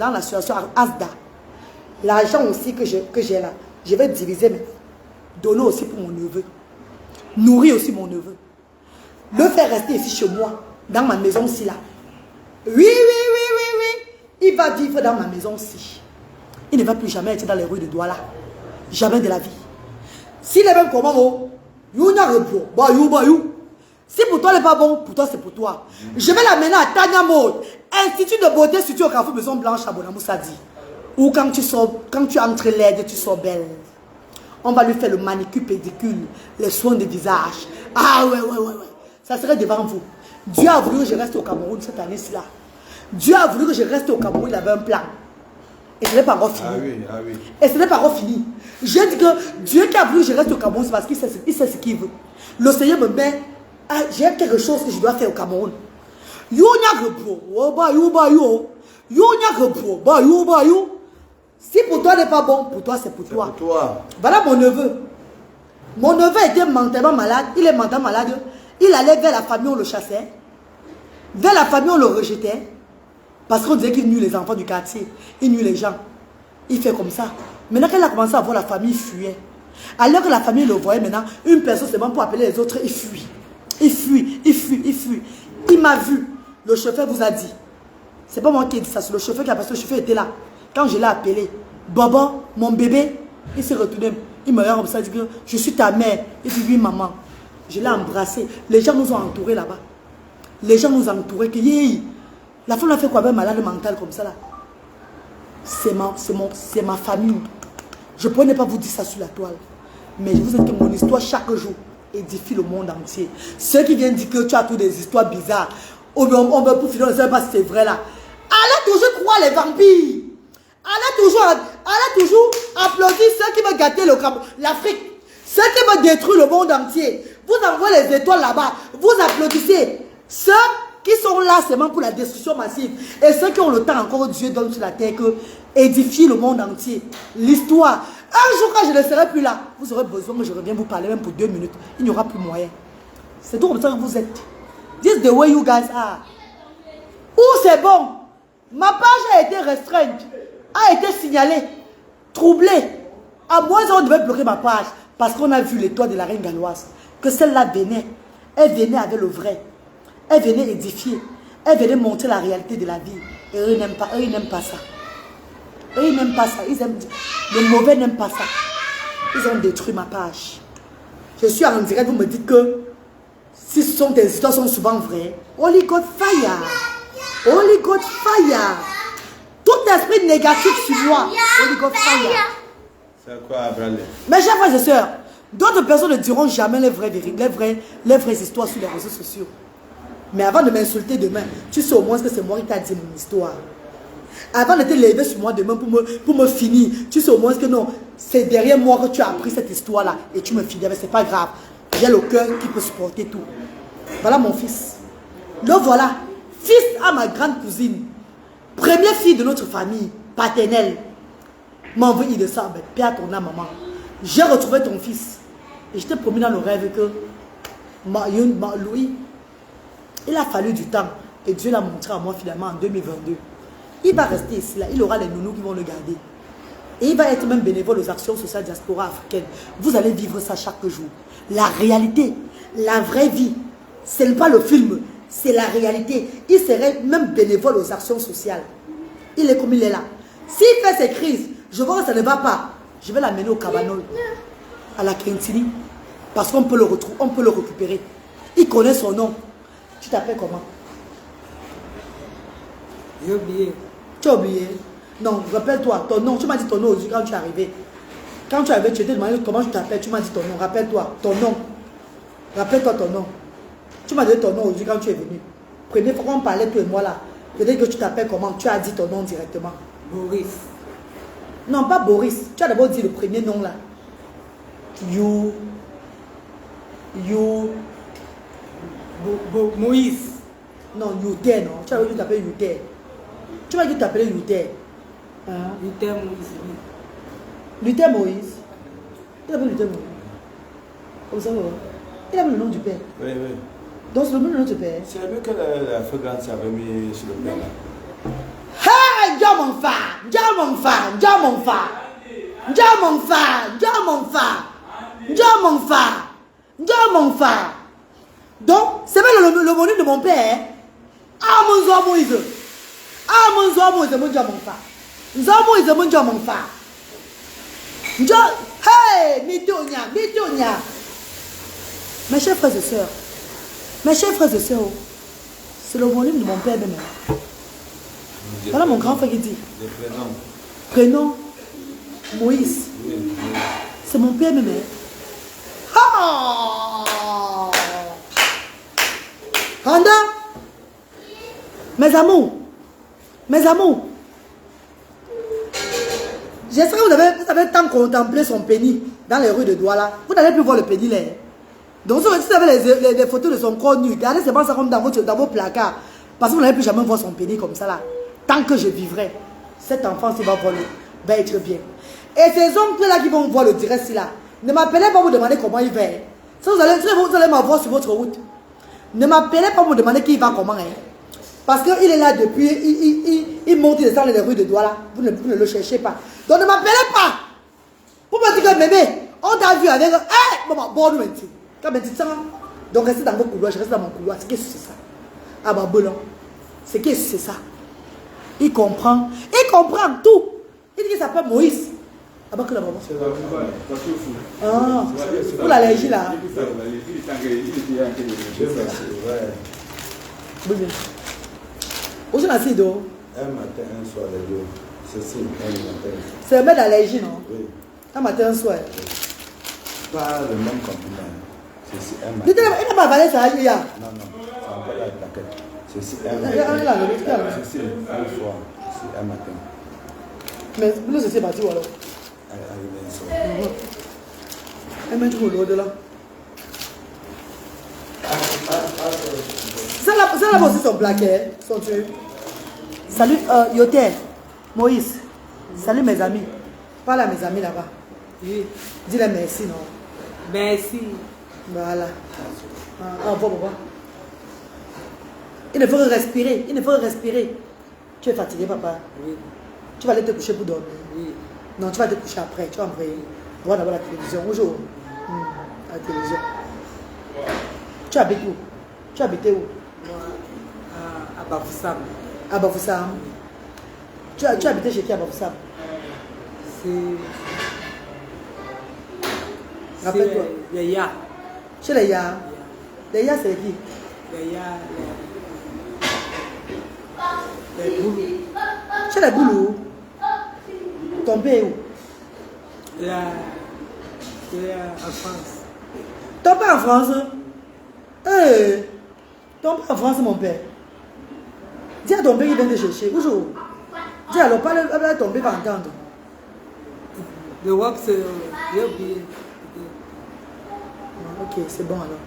ASDA. L'argent aussi que j'ai là, je vais diviser, mais donner aussi pour mon neveu. Nourrir aussi mon neveu. Le faire rester ici chez moi, dans ma maison ici là. Oui. Il va vivre dans ma maison ici. Il ne va plus jamais être dans les rues de Douala. Jamais de la vie. S'il est même comment, si pour toi, il n'est pas bon, pour toi, c'est pour toi. Je vais l'amener à Tanya Mode, Institut de beauté situé au Carrefour Maison Blanche à Bonamoussadi. Ou quand tu entres l'aide, tu sors belle. On va lui faire le manicure, pédicure, les soins de visage. Ah ouais. Ça serait devant vous. Dieu a voulu que je reste au Cameroun cette année-ci là. Dieu a voulu que je reste au Cameroun, il avait un plan. Et ce n'est pas encore fini. Ah oui. Et ce n'est pas encore fini. Je dis que Dieu qui a voulu que je reste au Cameroun, c'est parce qu'il sait ce qu'il veut. Le Seigneur me met. J'ai quelque chose que je dois faire au Cameroun. Si pour toi n'est pas bon, pour toi c'est pour toi. Pour toi. Voilà mon neveu. Mon neveu était mentalement malade. Il est mentalement malade. Il allait vers la famille, on le chassait. Vers la famille, on le rejetait. Parce qu'on disait qu'il nuit les enfants du quartier. Il nuit les gens. Il fait comme ça. Maintenant qu'il a commencé à voir la famille, il fuyait. Alors que la famille le voyait maintenant, une personne seulement pour appeler les autres, il fuit. Il fuit. Il m'a vu. Le chauffeur vous a dit. C'est pas moi qui ai dit ça, c'est le chauffeur qui a passé. Le chauffeur était là. Quand je l'ai appelé, Bobo, mon bébé, il s'est retourné. Il me regarde comme ça, il dit que je suis ta mère. Il dit oui, maman. Je l'ai embrassé. Les gens nous ont entourés là-bas. Les gens nous ont entourés. Que, la femme a fait quoi avec un malade mental comme ça là? C'est ma famille. Je ne pourrais pas vous dire ça sur la toile. Mais je vous dis que mon histoire chaque jour édifie le monde entier. Ceux qui viennent dire que tu as toutes des histoires bizarres, on veut pour finir, on ne sait pas si c'est vrai là. Allez toujours croire les vampires. Allez toujours applaudir ceux qui veulent gâter l'Afrique. Ceux qui veulent détruire le monde entier. Vous envoyez les étoiles là-bas. Vous applaudissez. Ceux qui sont là seulement pour la destruction massive. Et ceux qui ont le temps encore, Dieu donne sur la terre que édifier le monde entier. L'histoire. Un jour quand je ne serai plus là, vous aurez besoin que je revienne vous parler même pour 2 minutes. Il n'y aura plus moyen. C'est tout comme ça que vous êtes. This is the way you guys are. Où c'est bon. Ma page a été restreinte. A été signalée. Troublée. À moins on devait bloquer ma page. Parce qu'on a vu l'étoile de la reine galloise. Que celle-là venait. Elle venait avec le vrai. Elle venait édifier. Elle venait montrer la réalité de la vie. Et eux, ils n'aiment pas ça. Eux, ils n'aiment pas ça. Les mauvais n'aiment pas ça. Ils ont détruit ma page. Je suis en direct, vous me dites que si tes histoires sont souvent vraies, Holy God fire. Holy God fire. Tout esprit négatif sur moi, Holy God fire. C'est quoi, Abraham? Mes chers frères et sœurs, d'autres personnes ne diront jamais les vraies histoires sur les réseaux sociaux. Mais avant de m'insulter demain, tu sais au moins que c'est moi qui t'a dit mon histoire. Avant de te lever sur moi demain pour me finir, tu sais au moins que non, c'est derrière moi que tu as appris cette histoire-là et tu me finis. Mais c'est pas grave. J'ai le cœur qui peut supporter tout. Voilà mon fils. Le voilà. Fils à ma grande cousine. Première fille de notre famille paternelle. M'a envoyé de ça. Paix à ton âme, maman. J'ai retrouvé ton fils. Et je t'ai promis dans le rêve que Louis, il a fallu du temps. Et Dieu l'a montré à moi finalement en 2022. Il va rester ici, là. Il aura les nounous qui vont le garder. Et il va être même bénévole aux actions sociales diaspora africaine. Vous allez vivre ça chaque jour. La réalité, la vraie vie, ce n'est pas le film, c'est la réalité. Il serait même bénévole aux actions sociales. Il est comme il est là. S'il fait ses crises, je vois que ça ne va pas. Je vais l'amener au Cabanol, à la Quintini, parce qu'on peut le retrouver, on peut le récupérer. Il connaît son nom. Tu t'appelles comment? J'ai oublié. Tu as oublié? Non, rappelle-toi, ton nom. Tu m'as dit ton nom aujourd'hui quand tu es arrivé. Quand tu es arrivé, tu t'es demandé comment tu t'appelles. Tu m'as dit ton nom. Rappelle-toi, ton nom. Rappelle-toi ton nom. Tu m'as donné ton nom aujourd'hui quand tu es venu. Première fois qu'on parlait, toi et moi là. Peut-être que tu t'appelles comment? Tu as dit ton nom directement. Boris. Non, pas Boris. Tu as d'abord dit le premier nom là. Moïse. Non, Youter, non. Tu as dit t'appeler Youter. Tu m'as dit t'appeler Youter. Hein? Luther Moïse. Luther Moïse. Il appelle Luther Moïse. Comme ça, il a mis le nom du père. Oui, oui. Donc c'est le nom du père. C'est mieux que la fréquence avait mis sur le père là. Hey, Dieu mon frère, Dieu mon frère, Dieu mon frère, Dieu mon frère, Dieu mon frère, Dieu mon frère, Dieu mon frère. Donc, c'est même le monnaie de mon père. Ah, mon Dieu, Moïse. Ah, mon Dieu, Moïse, mon Dieu, mon frère. Dieu, Moïse, mon Dieu, mon frère. Dieu, hey, Mitonia, Mitonia. Mes chers frères et sœurs, c'est le volume de mon père même. Voilà mon grand frère qui dit. Prénom Moïse. C'est mon père même. Ah! Randa, mes amours, j'espère que vous avez tant contemplé son pénis dans les rues de Douala. Vous n'allez plus voir le pénis là. Donc si vous avez les photos de son corps nu, gardez c'est pas ça comme dans vos placards. Parce que vous n'allez plus jamais voir son pénis comme ça là. Tant que je vivrai, cet enfant s'il va être bien. Et ces oncles là qui vont voir le direct là, ne m'appelez pas vous demander comment il va. Si vous allez m'avoir sur votre route, ne m'appelez pas vous demander qui va comment. Hein. Parce qu'il est là depuis, il monte et descend les rues de Douala. Vous ne le cherchez pas. Donc ne m'appelez pas. Pour me dire que bébé, on t'a vu avec... Hé, maman, bon, nous, quand même, donc restez dans vos couloirs, je reste dans mon couloir. C'est qu'est-ce que c'est ça? Ah bah bon, c'est qu'est-ce que c'est ça? Il comprend tout. Il dit qu'il s'appelle Moïse. Ah bah que la maman. Ah, pour l'allergie là. Oui, bien. Où est-ce que c'est Un matin, un soir, les deux. C'est un matin. C'est un mec d'allergie, non? Oui. Un matin, un soir. Pas le même compliment. C'est un matin. Il n'a pas avalé ça hier. Non, c'est encore là avec la tête. C'est un matin. C'est un soir. C'est un matin. Mais nous, c'est parti ou alors? Elle m'a dit au là. Ça là aussi son plaquet, son Dieu. Salut Yoter, Moïse. Salut mes amis. Parle à mes amis là-bas. Oui. Dis-les merci, non? Merci. Voilà. Au revoir, papa. Il ne faut que respirer. Tu es fatigué, papa. Oui. Tu vas aller te coucher pour dormir. Oui. Non, tu vas te coucher après. Tu vas envoyer. Voir d'abord la télévision. Bonjour. La télévision. Tu habites où? Tu habitais où? Moi, à Bafoussam. À Bafoussam. Tu habitais chez qui à Bafoussam? C'est... Rappelle-toi. Les Ya. Chez les Yas. Les ya, c'est qui? Les ya, les boulous. Chez les boulous. Ton père est où? Il est en France. Ton père en France? Ton père en France, mon père. Dis à ton père qu'il vient te chercher. Bonjour. Dis alors, parle à ton père, va entendre. Le WAP, c'est... J'ai oublié. Ok, c'est bon alors.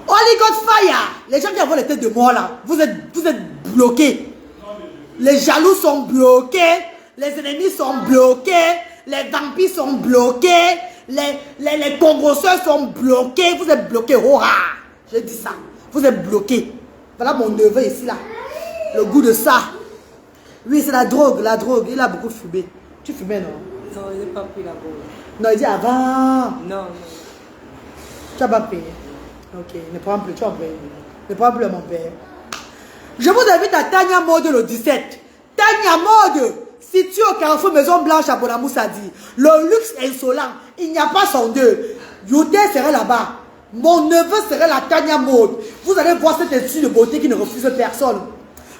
Holy God Fire! Les gens qui ont les têtes de mort là, vous êtes bloqués. Les jaloux sont bloqués. Les ennemis sont bloqués. Les vampires sont bloqués. Les congrosseurs sont bloqués. Vous êtes bloqués. Hurrah! Je dis ça. Vous êtes bloqués. Voilà mon neveu ici là. Le goût de ça. Oui, c'est la drogue. La drogue. Il a beaucoup fumé. Tu fumais, non? Non, il n'a pas pris la boule. Non, il dit avant. Non. Tu n'as pas payé. Ok, ne prends plus, tu as payé. Ne prends plus mon père. Je vous invite à Tanya Mode le 17. Tanya Mode, situé au carrefour Maison Blanche à Bonamoussa dit. Le luxe insolent, il n'y a pas son deux. Youté serait là-bas. Mon neveu serait la Tanya Mode. Vous allez voir cette étude de beauté qui ne refuse personne.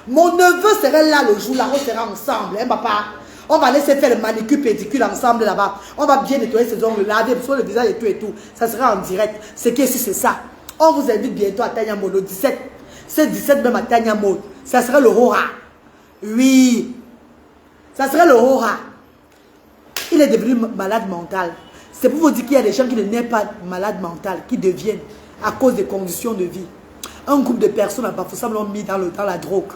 Mon neveu serait là le jour là, on sera ensemble, hein papa? On va laisser faire le manicure pédicure ensemble là-bas. On va bien nettoyer ses ongles, laver sur le visage et tout et tout. Ça sera en direct. C'est que si c'est ça. On vous invite bientôt à Tanya Mode le 17. C'est 17 même à Tanya Mode. Ça serait le Hora. Oui. Ça serait le Hora. Il est devenu malade mental. C'est pour vous dire qu'il y a des gens qui ne naissent pas malades mentales, qui deviennent à cause des conditions de vie. Un groupe de personnes à Bafoussam l'ont mis dans la drogue,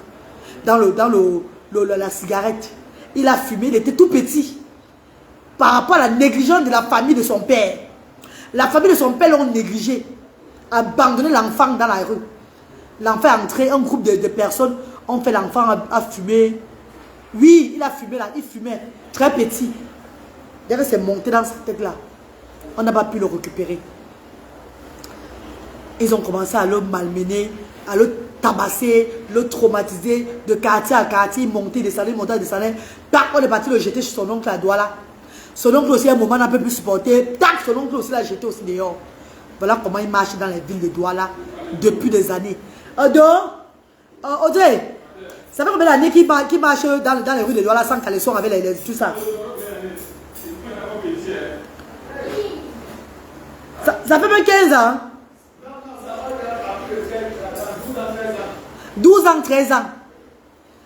dans la cigarette. Il a fumé, il était tout petit. Par rapport à la négligence de la famille de son père. La famille de son père l'ont négligé. Abandonné l'enfant dans la rue. L'enfant est entré, un groupe de personnes ont fait l'enfant à fumer. Oui, il a fumé là, il fumait. Très petit. D'ailleurs, c'est monté dans cette tête là. On n'a pas pu le récupérer. Ils ont commencé à le malmener, à le tabasser, le traumatiser, de quartier à quartier, monter, descendre, monter, descendre. Tac, on est parti le jeter chez son oncle à Douala. Son oncle aussi, à un moment, n'a pas pu supporter. Tac, son oncle aussi l'a jeté aussi dehors. Voilà comment il marche dans les villes de Douala depuis des années. Audrey, ça fait combien d'années qu'il marche dans les rues de Douala sans caleçon avec tout ça? Ça fait même 15 ans. 12 ans, 13 ans.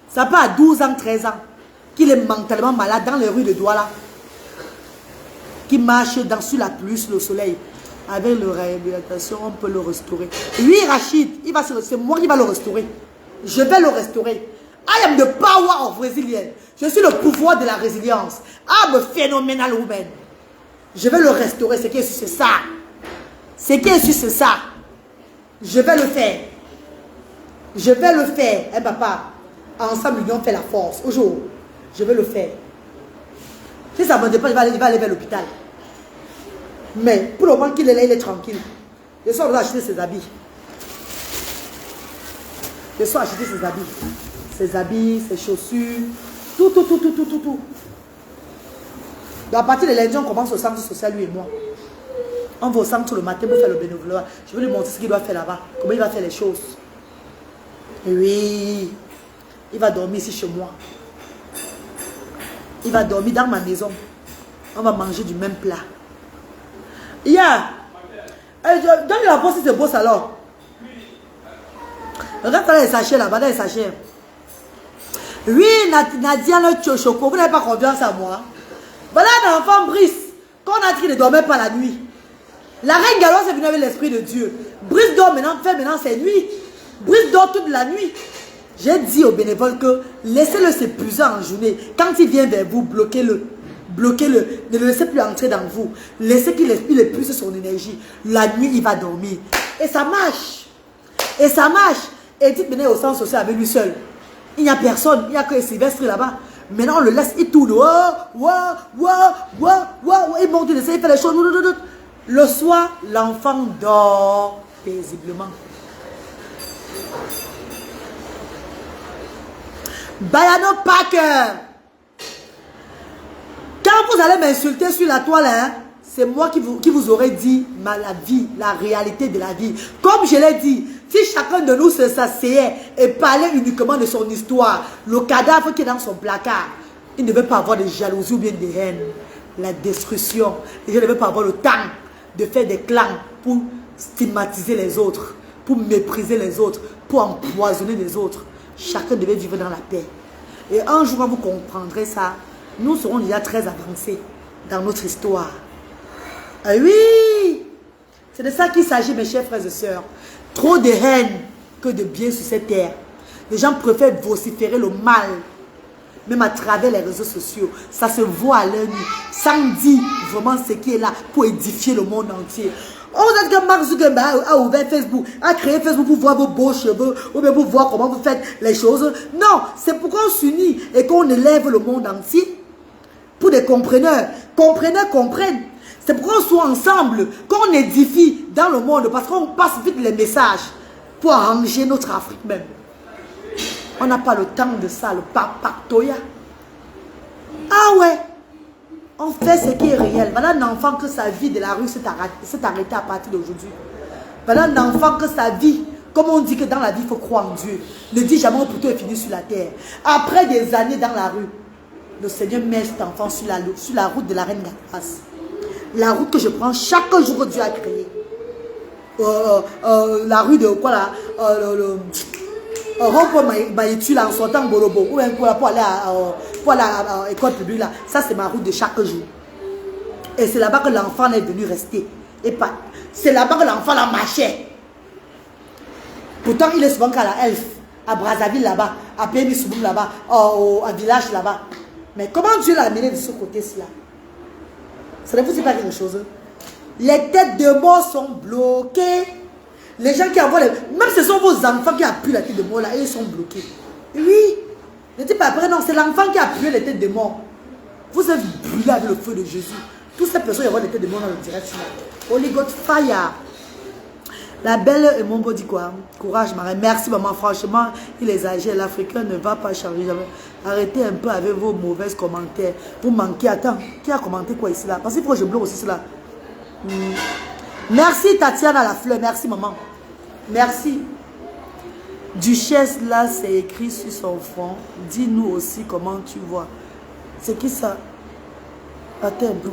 Ça part à 12 ans, 13 ans. Qu'il est mentalement malade dans les rues de Douala. Qui marche sur la pluie, sur le soleil. Avec la réhabilitation, on peut le restaurer. Oui, Rachid, c'est moi qui va le restaurer. Je vais le restaurer. I am the power of Brazilian. Je suis le pouvoir de la résilience. I'm a phenomenal woman. Je vais le restaurer. C'est qui c'est ça. C'est qui c'est ça. Je vais le faire. Je vais le faire. Hein, papa. Ensemble, l'union fait la force. Aujourd'hui, je vais le faire. Si ça ne me dépend, il va aller vers l'hôpital. Mais pour le moment qu'il est là, il est tranquille. Je sors acheter ses habits. Je sors acheter ses habits. Ses habits, ses chaussures. Tout. Donc à partir de lundi, on commence au centre social, lui et moi. On va au centre le matin pour faire le bénévolat. Je vais lui montrer ce qu'il doit faire là-bas. Comment il va faire les choses. Et oui. Il va dormir ici chez moi. Il va dormir dans ma maison. On va manger du même plat. Donne la bosse si c'est beau alors. Regarde dans les sachets là-bas, dans les sachets. Oui, Nadia, le choco, vous n'avez pas confiance à moi. Voilà un enfant Brice, qu'on a dit qu'il ne dormait pas la nuit. La reine Galoise est venue avec l'esprit de Dieu. Brice dort maintenant, fait maintenant ses nuits. Brice dort toute la nuit. J'ai dit aux bénévoles que laissez-le s'épuiser en journée. Quand il vient vers vous, bloquez-le. Bloquez-le. Ne le laissez plus entrer dans vous. Laissez qu'il épuise son énergie. La nuit, il va dormir. Et ça marche. Et ça marche. Et dites maintenant au centre social avec lui seul. Il n'y a personne. Il n'y a que Sylvestre là-bas. Maintenant, on le laisse, il tourne. Il monte, il essaie de faire les choses. Le soir, l'enfant dort paisiblement. Bayano Parker. Quand vous allez m'insulter sur la toile, hein, c'est moi qui vous aurais dit la vie, la réalité de la vie. Comme je l'ai dit, si chacun de nous s'asseyait et parlait uniquement de son histoire, le cadavre qui est dans son placard, il ne veut pas avoir de jalousie ou bien de haine, la destruction. Les gens ne veulent pas avoir le temps de faire des clans pour stigmatiser les autres, pour mépriser les autres, pour empoisonner les autres. Chacun devait vivre dans la paix. Et un jour, quand vous comprendrez ça, nous serons déjà très avancés dans notre histoire. Ah oui! C'est de ça qu'il s'agit, mes chers frères et sœurs. Trop de haine que de bien sur cette terre. Les gens préfèrent vociférer le mal, même à travers les réseaux sociaux. Ça se voit à l'œil nu, sans dire vraiment ce qui est là pour édifier le monde entier. Oh, vous êtes que Mark Zuckerberg a ouvert Facebook, a créé Facebook pour voir vos beaux cheveux, ou bien pour voir comment vous faites les choses. Non, c'est pour qu'on s'unit et qu'on élève le monde entier. Pour des compreneurs. Compreneurs comprennent. C'est pour qu'on soit ensemble, qu'on édifie dans le monde, parce qu'on passe vite les messages pour arranger notre Afrique même. On n'a pas le temps de ça, le papatoya. Ah ouais, on fait ce qui est réel. Voilà un enfant que sa vie de la rue s'est arrêtée à partir d'aujourd'hui. Voilà un enfant que sa vie, comme on dit que dans la vie, il faut croire en Dieu. Ne dis jamais plutôt est fini sur la terre. Après des années dans la rue, le Seigneur met cet enfant sur la route de la Reine Galoise. La route que je prends chaque jour que Dieu a créé. La rue de quoi là, Maïtu là en sortant Bolobo, ou bien pour aller à l'école publique là. Ça c'est ma route de chaque jour. Et c'est là-bas que l'enfant est venu rester. Et pas, c'est là-bas que l'enfant là marchait. Pourtant il est souvent qu'à la Elf, à Brazzaville là-bas, à Pémisouboum là-bas, à village là-bas. Mais comment Dieu l'a amené de ce côté-ci là? Ça ne vous dit pas quelque chose? Les têtes de mort sont bloquées. Les gens qui envoient même ce sont vos enfants qui appuient la tête de mort là, et ils sont bloqués. Oui. Ne dites pas après, non, c'est l'enfant qui a appuyé les têtes de mort. Vous êtes brûlés avec le feu de Jésus. Toutes ces personnes qui envoient les têtes de mort dans le direct. Holy God fire. La belle et mon beau dit quoi? Courage, Marie. Merci, maman. Franchement, il est âgé. L'Africain ne va pas changer jamais. Arrêtez un peu avec vos mauvais commentaires. Vous manquez. Attends, qui a commenté quoi ici là? Parce qu'il faut que je bloque aussi cela. Merci, Tatiana la fleur. Merci, maman. Merci. Duchesse, là, c'est écrit sur son front. Dis-nous aussi comment tu vois. C'est qui ça? Attends un peu.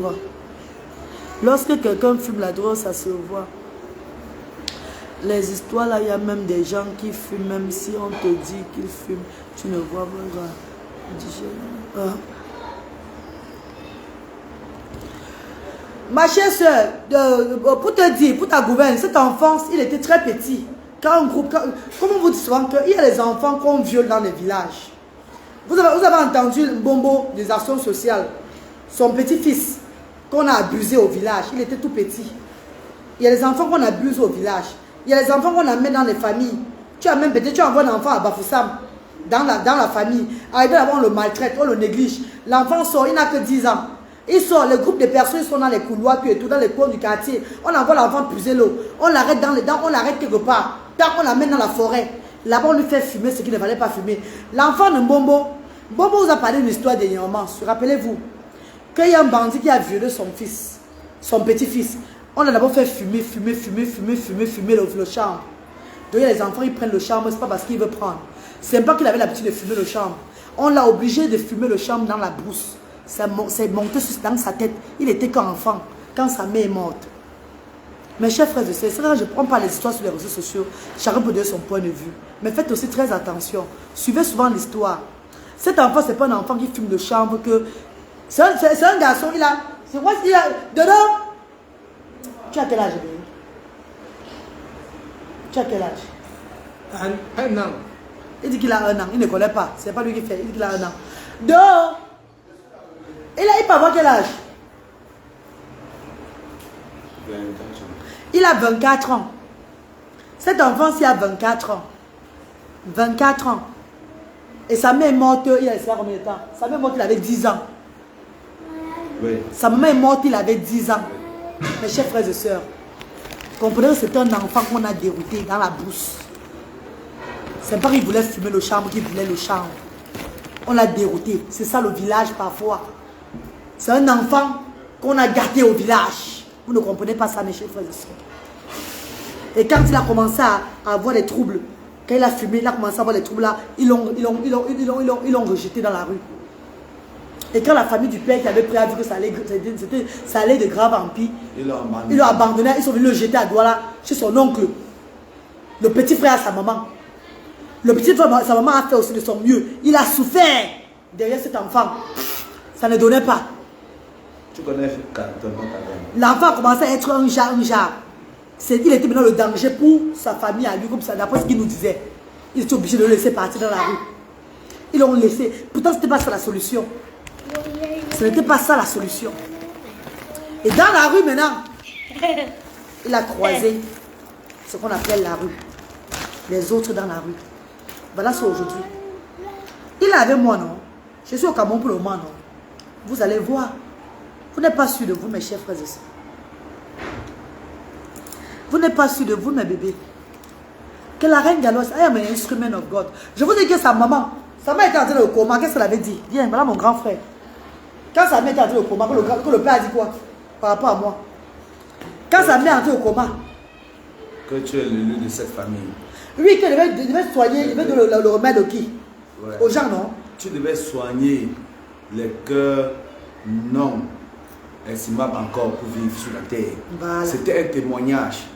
Lorsque quelqu'un fume la drogue, ça se voit. Les histoires là, il y a même des gens qui fument, même si on te dit qu'ils fument, tu ne vois pas. Ma chère soeur, pour te dire, pour ta gouverne, cette enfance, il était très petit. Quand un groupe, comme on vous dit souvent qu'il y a les enfants qu'on viole dans les villages. Vous avez entendu le Bombo des actions sociales. Son petit-fils qu'on a abusé au village, il était tout petit. Il y a les enfants qu'on abuse au village. Il y a les enfants qu'on amène dans les familles. Tu as même peut-être, tu envoies un enfant à Bafoussam, dans la famille. Arrivé là-bas, on le maltraite, on le néglige. L'enfant sort, il n'a que 10 ans. Il sort, le groupe de personnes sont dans les couloirs, puis et tout, dans les coins du quartier. On envoie l'enfant puiser l'eau. On l'arrête dans les dents, on l'arrête quelque part. Tant qu'on l'amène dans la forêt. Là-bas, on lui fait fumer ce qu'il ne fallait pas fumer. L'enfant de Bombo, Bombo vous a parlé d'une histoire dernièrement. Rappelez-vous qu'il y a un bandit qui a violé son fils, son petit-fils. On a d'abord fait fumer le charme. Donc les enfants, ils prennent le charme, c'est pas parce qu'ils veulent prendre. C'est pas qu'il avait l'habitude de fumer le charme. On l'a obligé de fumer le charme dans la brousse. C'est monté dans sa tête. Il était qu'enfant, quand sa mère est morte. Mes chers frères et sœurs, c'est vrai, je ne prends pas les histoires sur les réseaux sociaux. Chacun peut donner son point de vue. Mais faites aussi très attention. Suivez souvent l'histoire. Cet enfant, ce n'est pas un enfant qui fume le charme. C'est un garçon, il a... C'est quoi qu'il a... Dedans. Tu as quel âge, bébé? Tu as quel âge? Un an. Il dit qu'il a 1 an. Il ne connaît pas. Ce n'est pas lui qui fait. Il dit qu'il a 1 an. Dehors. Il peut avoir quel âge? 24 ans. Il a 24 ans. Cet enfant-ci a 24 ans. 24 ans. Et sa mère est morte, il a combien de temps? Sa mère est morte, il avait 10 ans. Oui. Sa maman est morte, il avait 10 ans. Mes chers frères et sœurs, comprenez que c'est un enfant qu'on a dérouté dans la brousse. C'est pas qu'il voulait fumer le charme, qu'il voulait le charme. On l'a dérouté. C'est ça le village parfois. C'est un enfant qu'on a gâté au village. Vous ne comprenez pas ça, mes chers frères et sœurs. Et quand il a commencé à avoir des troubles, quand il a fumé, il a commencé à avoir des troubles là, ils l'ont rejeté dans la rue. Et quand la famille du père qui avait pris a vu que ça allait de grave en pire, ils l'ont abandonné, ils sont venus le jeter à Douala chez son oncle, le petit frère à sa maman. Le petit frère, sa maman a fait aussi de son mieux. Il a souffert derrière cet enfant. Ça ne donnait pas. Tu connais l'enfant a commencé à être un jar. Il était maintenant le danger pour sa famille à lui, comme ça, d'après ce qu'il nous disait. Ils étaient obligés de le laisser partir dans la rue. Ils l'ont laissé. Pourtant, ce n'était pas ça la solution. Ce n'était pas ça la solution. Et dans la rue maintenant, il a croisé ce qu'on appelle la rue. Les autres dans la rue. Voilà ça aujourd'hui. Il est avec moi, non? Je suis au Cameroun pour le moment, non? Vous allez voir. Vous n'êtes pas sûr de vous, mes chers frères et sœurs. Vous n'êtes pas sûr de vous, mes bébés. Que la reine Galoise, I am an instrument of God. Je vous dis que sa maman était entrée dans le coma. Qu'est-ce qu'elle avait dit? Viens, voilà mon grand frère. Quand sa mère était entrée au coma, que le père a dit quoi par rapport à moi? Quand sa mère est entrée au coma, que tu es l'élu de cette famille. Oui, qu'il devait soigner, il devait donner le remède au qui? Ouais. Aux gens, non? Tu devais soigner les cœurs non estimables encore pour vivre sur la terre. Voilà. C'était un témoignage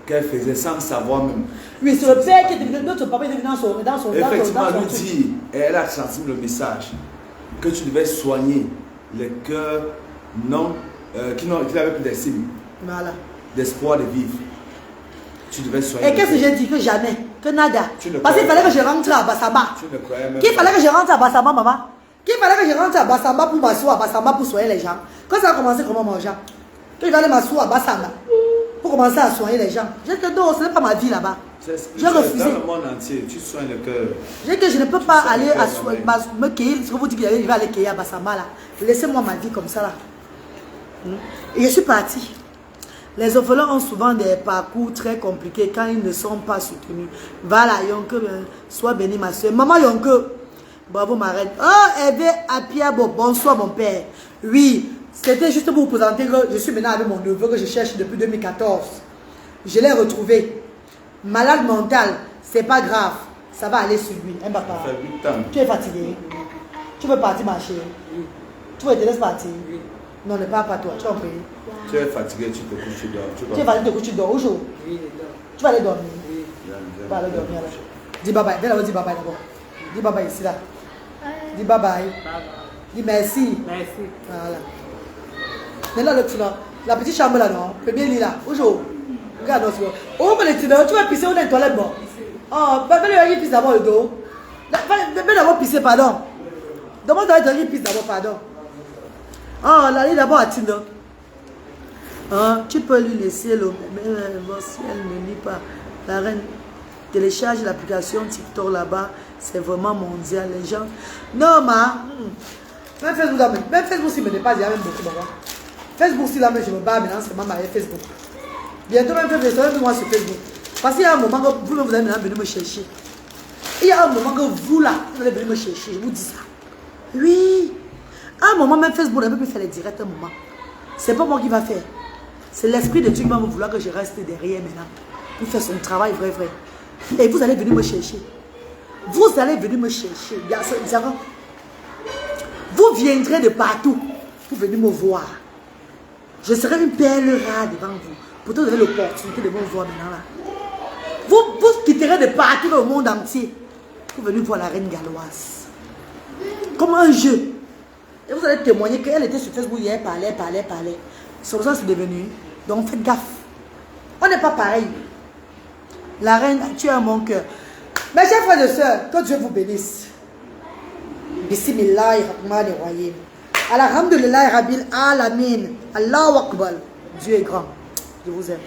qu'elle faisait sans savoir même. Oui, c'est le père qui était venu, notre papa est venu dans son effectivement, dans son lui dit, et elle a transmis le message que tu devais soigner les cœurs non, qui n'avaient plus d'estime, voilà. d'espoir de vivre. Tu devais soigner. Et qu'est-ce que j'ai dit? Que jamais, que nada. Tu ne Parce qu'il croyais fallait pas. que je rentre à Bassamba. Tu ne croyais même Qu'il pas. fallait que je rentre à Bassamba, maman. Qu'il fallait que je rentre à Bassamba pour m'asseoir à Bassamba pour soigner les gens. Quand ça a commencé, comment mon gens? Que je vais aller m'asseoir à Bassamba pour commencer à soigner les gens. J'ai dit non, ce n'est pas ma vie là-bas. J'ai refusé. Dans le monde entier, tu soignes le cœur. J'ai dit que je ne peux pas aller à me cueillir. Ce que vous dites que je vais aller cueillir à Bassamba là. Laissez-moi ma vie comme ça là. Et je suis partie. Les orphelins ont souvent des parcours très compliqués quand ils ne sont pas soutenus. Voilà, Yonke, sois béni ma soeur. Maman Yonke, bravo ma reine. Oh, Eve Apiabo, bonsoir mon père. Oui, c'était juste pour vous présenter que je suis maintenant avec mon neveu que je cherche depuis 2014. Je l'ai retrouvé. Malade mental, c'est pas grave. Ça va aller sur lui. Hein, papa? Ça fait 8 ans. Tu es fatigué? Tu veux partir marcher? Tu veux te laisser partir? Non, ne parle pas toi, tu es en paix. Tu es fatigué, tu te couches, tu dors. Tu es fatigué, tu te couches, tu dors. Aujourd'hui, tu vas aller dormir. Viens, Tu vas aller dormir là. Dis bye bye. Viens là-bas, dis bye bye d'abord. Dis bye bye ici là. Dis bye bye. Dis merci. Merci. Voilà. Maintenant, la petite chambre là, non? Premier lit là. Aujourd'hui. Regarde, non, oh, mais tu vas pisser où dans les toilettes, bon? Oh, fais-le, il pisse d'abord le dos. Fais d'abord pisser, pardon. Demande à il pisse d'abord, pardon. Oh, là, il d'abord à Tinder. Hein, tu peux lui laisser le voir si elle ne lit pas. La reine télécharge l'application TikTok là-bas. C'est vraiment mondial. Les gens. Non, ma. Même Facebook, si me dépasse, il y a même beaucoup d'abord. Facebook, si là, je me bats maintenant, c'est maman avec Facebook. Bientôt, même Facebook, je serai moi sur Facebook. Parce qu'il y a un moment que vous allez maintenant venir me chercher. Il y a un moment que vous là, vous allez venir me chercher. Je vous dis ça. Oui. À un moment, même Facebook ne peut plus faire les directs un moment. C'est pas moi qui va faire. C'est l'esprit de Dieu qui va me vouloir que je reste derrière maintenant. Pour faire son travail vrai. Et vous allez venir me chercher. Vous allez venir me chercher. Vous viendrez de partout pour venir me voir. Je serai une perle rare devant vous. Pourtant, vous avez l'opportunité de me voir maintenant là. Vous quitterez de partout dans le monde entier pour venir voir la reine galloise. Comme un jeu. Et vous allez témoigner qu'elle était sur Facebook hier, parlait. C'est comme ça que c'est devenu. Donc faites gaffe. On n'est pas pareil. La reine, tu as mon cœur. Mes chers frères et sœurs, que Dieu vous bénisse. Bismillahirrahmanirrahim. Alhamdulillah Rabbil Alamin. Allahu Akbar. Dieu est grand. Je vous aime.